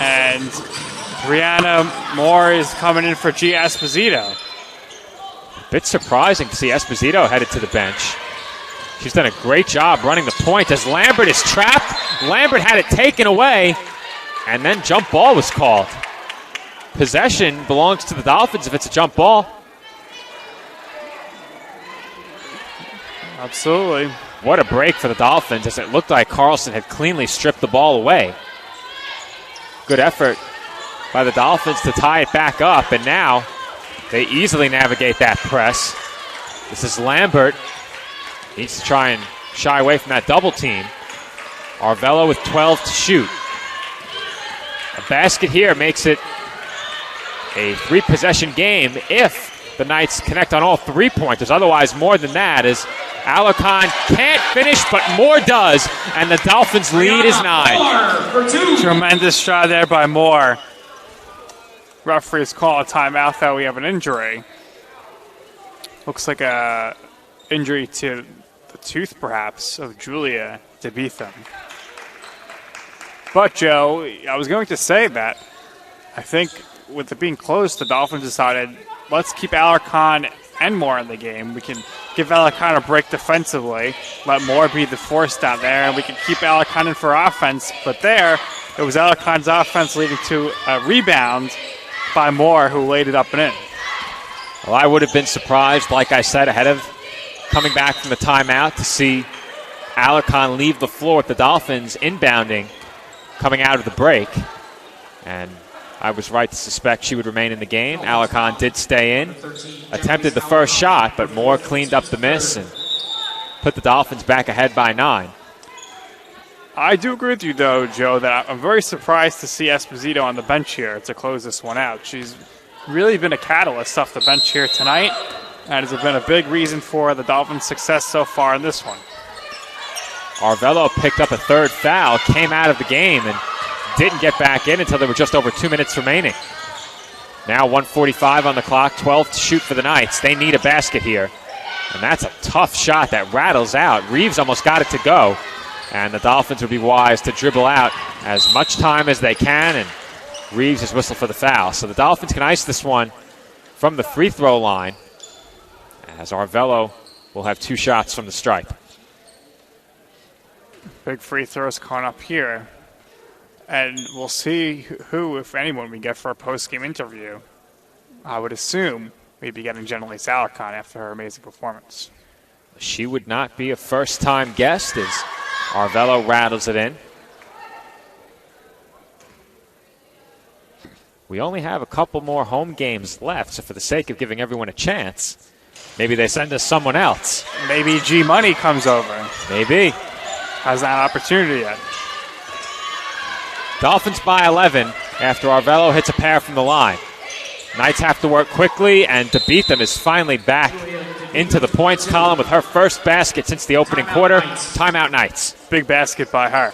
And Brianna Moore is coming in for G. Esposito. A bit surprising to see Esposito headed to the bench. She's done a great job running the point as Lambert is trapped. Lambert had it taken away, and then jump ball was called. Possession belongs to the Dolphins if it's a jump ball. Absolutely. What a break for the Dolphins, as it looked like Carlson had cleanly stripped the ball away. Good effort by the Dolphins to tie it back up, and now they easily navigate that press. This is Lambert. Needs to try and shy away from that double team. Arvelo with 12 to shoot. A basket here makes it a 3-possession game if the Knights connect on all 3-pointers. Otherwise, more than that, as Alarcon can't finish, but Moore does, and the Dolphins' lead is 9. Tremendous shot there by Moore. Referees call a timeout, though. We have an injury. Looks like a injury to the tooth, perhaps, of Julia DeBetham. But, Joe, I was going to say that I think with it being close, the Dolphins decided, let's keep Alarcon and Moore in the game. We can give Alarcon a break defensively, let Moore be the force down there, and we can keep Alarcon in for offense. But there, it was Alarcon's offense leading to a rebound by Moore, who laid it up and in. Well, I would have been surprised, like I said, ahead of coming back from the timeout, to see Alarcon leave the floor with the Dolphins inbounding coming out of the break. And I was right to suspect she would remain in the game. Alarcon did stay in, attempted the first shot, but Moore cleaned up the miss and put the Dolphins back ahead by 9. I do agree with you, though, Joe, that I'm very surprised to see Esposito on the bench here to close this one out. She's really been a catalyst off the bench here tonight, and has been a big reason for the Dolphins' success so far in this one. Arvelo picked up a 3rd foul, came out of the game, and didn't get back in until there were just over 2 minutes remaining. Now 1:45 on the clock, 12 to shoot for the Knights. They need a basket here, and that's a tough shot that rattles out. Reeves almost got it to go, and the Dolphins would be wise to dribble out as much time as they can, and Reeves has whistled for the foul. So the Dolphins can ice this one from the free throw line, as Arvelo will have 2 shots from the stripe. Big free throws coming up here. And we'll see who, if anyone, we get for a post-game interview. I would assume we'd be getting Jenelise Alarcon after her amazing performance. She would not be a first-time guest as Arvelo rattles it in. We only have a couple more home games left, so for the sake of giving everyone a chance, Maybe they send us someone else. Maybe G Money comes over. Maybe. Has that opportunity yet. Dolphins by 11 after Arvelo hits a pair from the line. Knights have to work quickly, and to beat them is finally back into the points column with her first basket since the opening quarter. Timeout Knights. Big basket by her.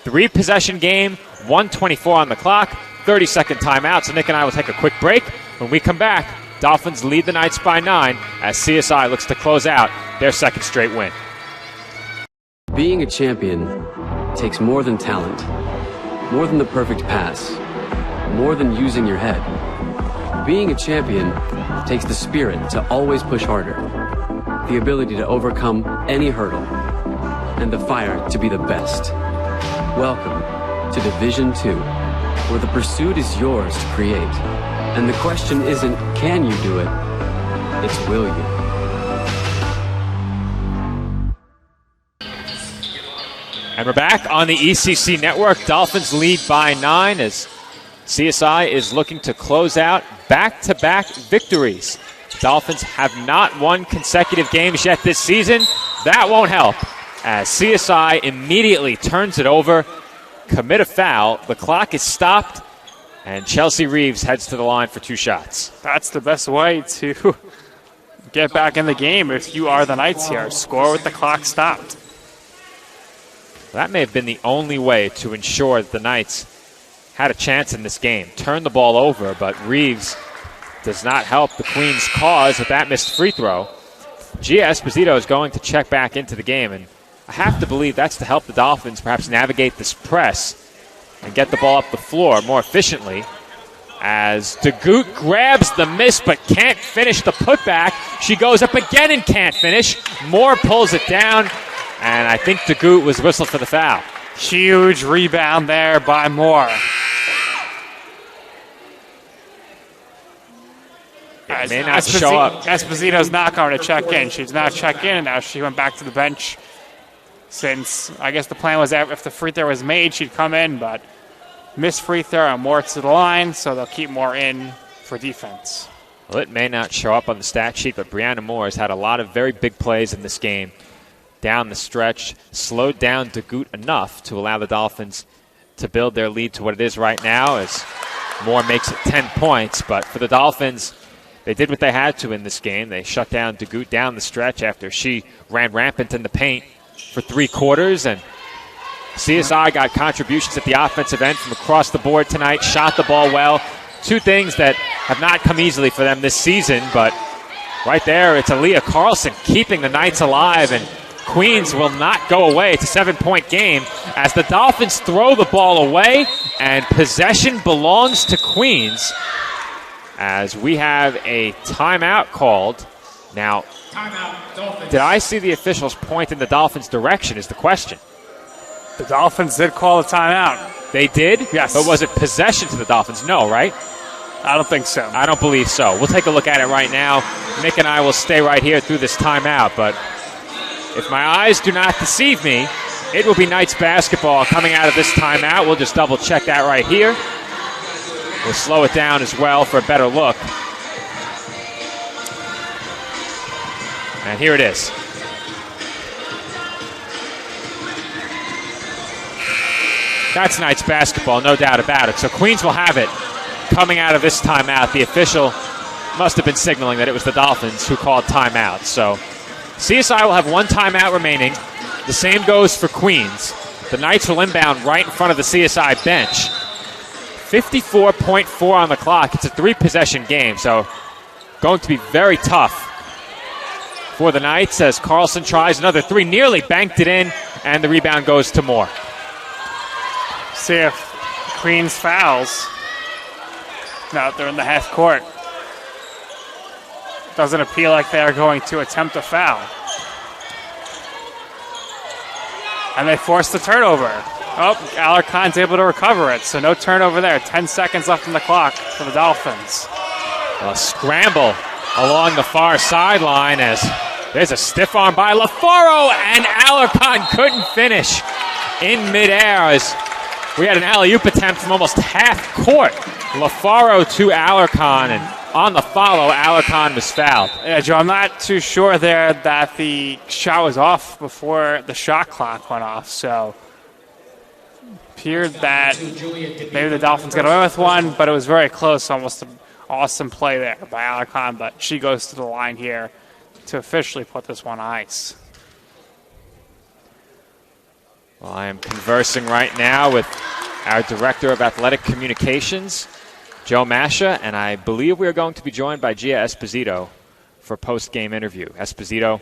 3-possession game, 1:24 on the clock, 30-second timeout. So Nick and I will take a quick break. When we come back, Dolphins lead the Knights by 9 as CSI looks to close out their second straight win. Being a champion takes more than talent, more than the perfect pass, more than using your head. Being a champion takes the spirit to always push harder, the ability to overcome any hurdle, and the fire to be the best. Welcome to Division 2, where the pursuit is yours to create. And the question isn't, can you do it? It's, will you? And we're back on the ECC network. Dolphins lead by 9 as CSI is looking to close out back-to-back victories. Dolphins have not won consecutive games yet this season. That won't help as CSI immediately turns it over, commit a foul, the clock is stopped, and Chelsea Reeves heads to the line for 2 shots. That's the best way to get back in the game if you are the Knights here. Score with the clock stopped. That may have been the only way to ensure that the Knights had a chance in this game. Turn the ball over, but Reeves does not help the Queens' cause with that missed free throw. Gia Esposito is going to check back into the game, and I have to believe that's to help the Dolphins perhaps navigate this press and get the ball up the floor more efficiently. As DeGoot grabs the miss but can't finish the putback. She goes up again and can't finish. Moore pulls it down, and I think DeGoot was whistled for the foul. Huge rebound there by Moore. It may not show up. Esposito's not going to check in. She did not check in, and now she went back to the bench. Since I guess the plan was that if the free throw was made, she'd come in, but missed free throw and Moore to the line, so they'll keep Moore in for defense. Well, it may not show up on the stat sheet, but Brianna Moore has had a lot of very big plays in this game. Down the stretch, slowed down DeGoot enough to allow the Dolphins to build their lead to what it is right now as Moore makes it 10 points. But for the Dolphins, they did what they had to in this game. They shut down DeGoot down the stretch after she ran rampant in the paint for 3 quarters. And CSI got contributions at the offensive end from across the board tonight, shot the ball well. 2 things that have not come easily for them this season, but right there, it's Aaliyah Carlson keeping the Knights alive, and Queens will not go away. It's a 7-point game as the Dolphins throw the ball away, and possession belongs to Queens as we have a timeout called. Now, did I see the officials point in the Dolphins' direction is the question. The Dolphins did call a timeout. They did? Yes. But was it possession to the Dolphins? No, right? I don't think so. I don't believe so. We'll take a look at it right now. Nick and I will stay right here through this timeout, but if my eyes do not deceive me, it will be Knights basketball coming out of this timeout. We'll just double check that right here. We'll slow it down as well for a better look. And here it is. That's Knights basketball, no doubt about it. So Queens will have it coming out of this timeout. The official must have been signaling that it was the Dolphins who called timeout. So CSI will have 1 timeout remaining. The same goes for Queens. The Knights will inbound right in front of the CSI bench. 54.4 on the clock. It's a 3-possession game, so going to be very tough for the Knights as Carlson tries another 3, nearly banked it in, and the rebound goes to Moore. See if Queens fouls. No, they're in the half court. Doesn't appear like they are going to attempt a foul. And they force the turnover. Oh, Alarcon's able to recover it, so no turnover there. 10 seconds left on the clock for the Dolphins. A scramble along the far sideline as there's a stiff arm by LaFaro, and Alarcon couldn't finish in midair as we had an alley-oop attempt from almost half court. LaFaro to Alarcon, and on the follow, Alarcon was fouled. Yeah, Joe, I'm not too sure there that the shot was off before the shot clock went off, so appeared that maybe the Dolphins got away with one, but it was very close. Almost an awesome play there by Alarcon, but she goes to the line here to officially put this one on ice. Well, I am conversing right now with our Director of Athletic Communications, Joe Masha, and I believe we are going to be joined by Gia Esposito for a post-game interview. Esposito,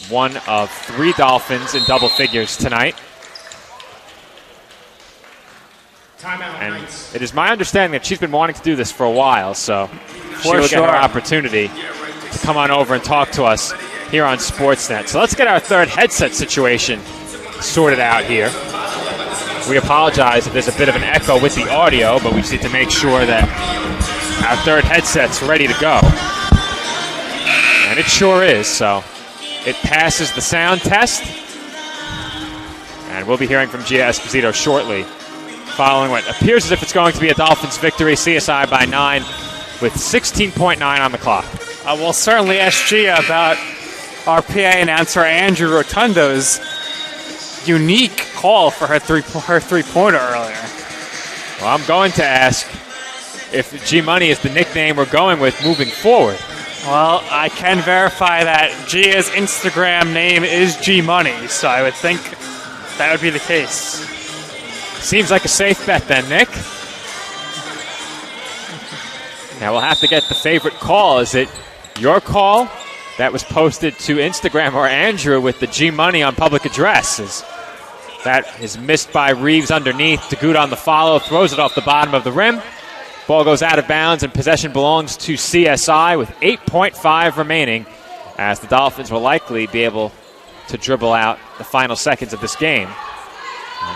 one of 3 Dolphins in double figures tonight. And it is my understanding that she's been wanting to do this for a while, so she will get her opportunity to come on over and talk to us here on Sportsnet. So let's get our third headset situation sorted out here. We apologize if there's a bit of an echo with the audio, but we just need to make sure that our third headset's ready to go. And it sure is, so it passes the sound test. And we'll be hearing from Gia Esposito shortly, following what appears as if it's going to be a Dolphins victory, CSI by 9 with 16.9 on the clock. We'll certainly ask Gia about our PA announcer Andrew Rotundo's unique call for her three-pointer earlier. Well, I'm going to ask if G-Money is the nickname we're going with moving forward. Well, I can verify that Gia's Instagram name is G-Money, so I would think that would be the case. Seems like a safe bet then, Nick. Now we'll have to get the favorite call. Is it your call that was posted to Instagram or Andrew with the G-Money on public address? That is missed by Reeves underneath. DeGood on the follow, throws it off the bottom of the rim. Ball goes out of bounds, and possession belongs to CSI with 8.5 remaining, as the Dolphins will likely be able to dribble out the final seconds of this game.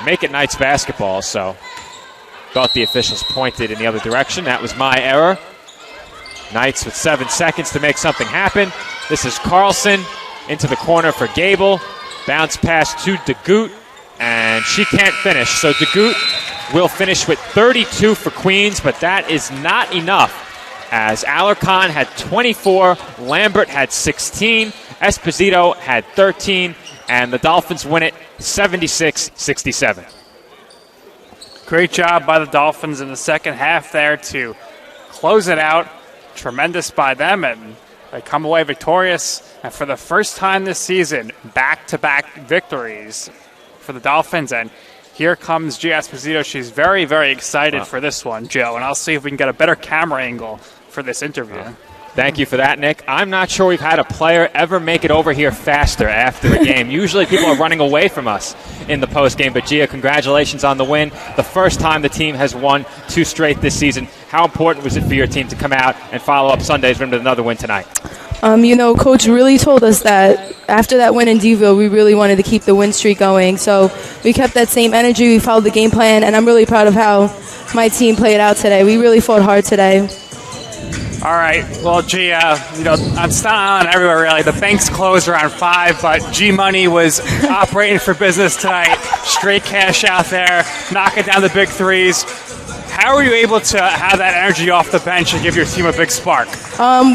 Make it Knights basketball, so thought the officials pointed in the other direction. That was my error. Knights with 7 seconds to make something happen. This is Carlson into the corner for Gable. Bounce pass to DeGoot, and she can't finish. So DeGoot will finish with 32 for Queens, but that is not enough, as Alarcon had 24, Lambert had 16, Esposito had 13, and the Dolphins win it 76-67. Great job by the Dolphins in the second half there to close it out. Tremendous by them, and they come away victorious. And for the first time this season, back-to-back victories for the Dolphins. And here comes Gia Esposito. She's very, very excited for this one, Joe. And I'll see if we can get a better camera angle for this interview. Thank you for that, Nick. I'm not sure we've had a player ever make it over here faster after a game. Usually people are running away from us in the postgame, but Gia, congratulations on the win. The first time the team has won 2 straight this season. How important was it for your team to come out and follow up Sunday's win with another win tonight? Coach really told us that after that win in Deville, we really wanted to keep the win streak going. So we kept that same energy. We followed the game plan, and I'm really proud of how my team played out today. We really fought hard today. All right. Well, Gia, on Staten Island everywhere, really. The banks closed around 5, but G-Money was operating for business tonight. Straight cash out there, knocking down the big threes. How are you able to have that energy off the bench and give your team a big spark?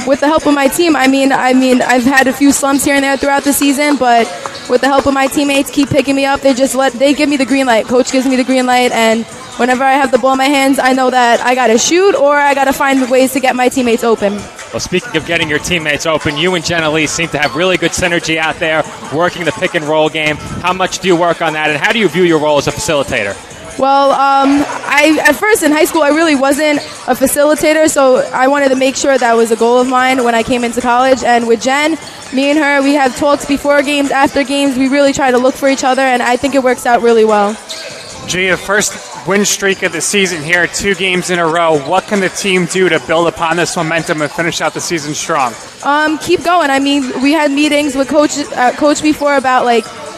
With the help of my team, I mean, I've had a few slumps here and there throughout the season, but with the help of my teammates, keep picking me up. They give me the green light. Coach gives me the green light, and whenever I have the ball in my hands, I know that I got to shoot or I got to find ways to get my teammates open. Well, speaking of getting your teammates open, you and Jenna Lee seem to have really good synergy out there, working the pick and roll game. How much do you work on that, and how do you view your role as a facilitator? Well, at first in high school, I really wasn't a facilitator, so I wanted to make sure that was a goal of mine when I came into college. And with Jen, me and her, we have talks before games, after games. We really try to look for each other, and I think it works out really well. Gia, first win streak of the season here, 2 games in a row. What can the team do to build upon this momentum and finish out the season strong? Keep going. I mean, we had meetings with Coach before about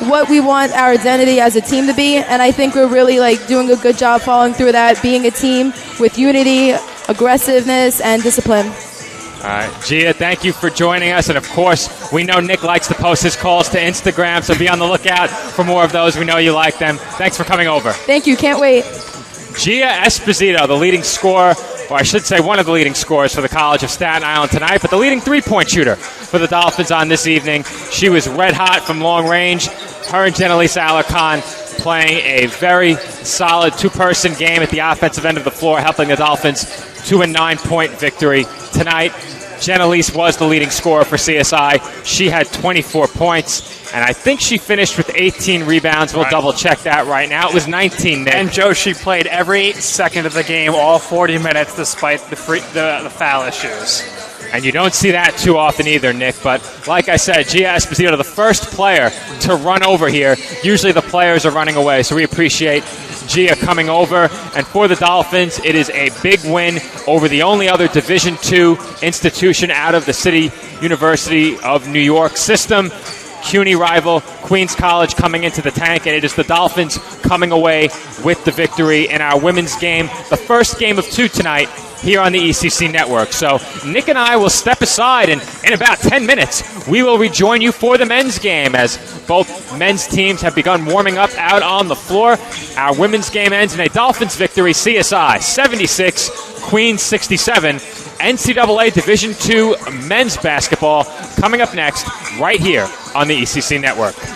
what we want our identity as a team to be, and I think we're really doing a good job following through that, being a team with unity, aggressiveness, and discipline. All right, Gia, thank you for joining us. And, of course, we know Nick likes to post his calls to Instagram, so be on the lookout for more of those. We know you like them. Thanks for coming over. Thank you. Can't wait. Gia Esposito, the leading scorer or I should say one of the leading scorers for the College of Staten Island tonight, but the leading three-point shooter for the Dolphins on this evening. She was red hot from long range. Her and Jenelise Alarcon playing a very solid two-person game at the offensive end of the floor, helping the Dolphins to a 9-point victory tonight. Jenelise was the leading scorer for CSI. She had 24 points, and I think she finished with 18 rebounds. We'll double-check that right now. It was 19, Nick. And, Joe, she played every second of the game, all 40 minutes, despite the foul issues. And you don't see that too often either, Nick. But like I said, Gia Esposito, the first player to run over here. Usually the players are running away, so we appreciate Gia coming over. And for the Dolphins, it is a big win over the only other Division II institution out of the City University of New York system. CUNY rival Queens College coming into the tank, and it is the Dolphins coming away with the victory in our women's game, the first game of two tonight here on the ECC Network. So Nick and I will step aside, and in about 10 minutes, we will rejoin you for the men's game as both men's teams have begun warming up out on the floor. Our women's game ends in a Dolphins victory, CSI 76, Queens 67. NCAA Division II men's basketball coming up next right here on the ECC Network.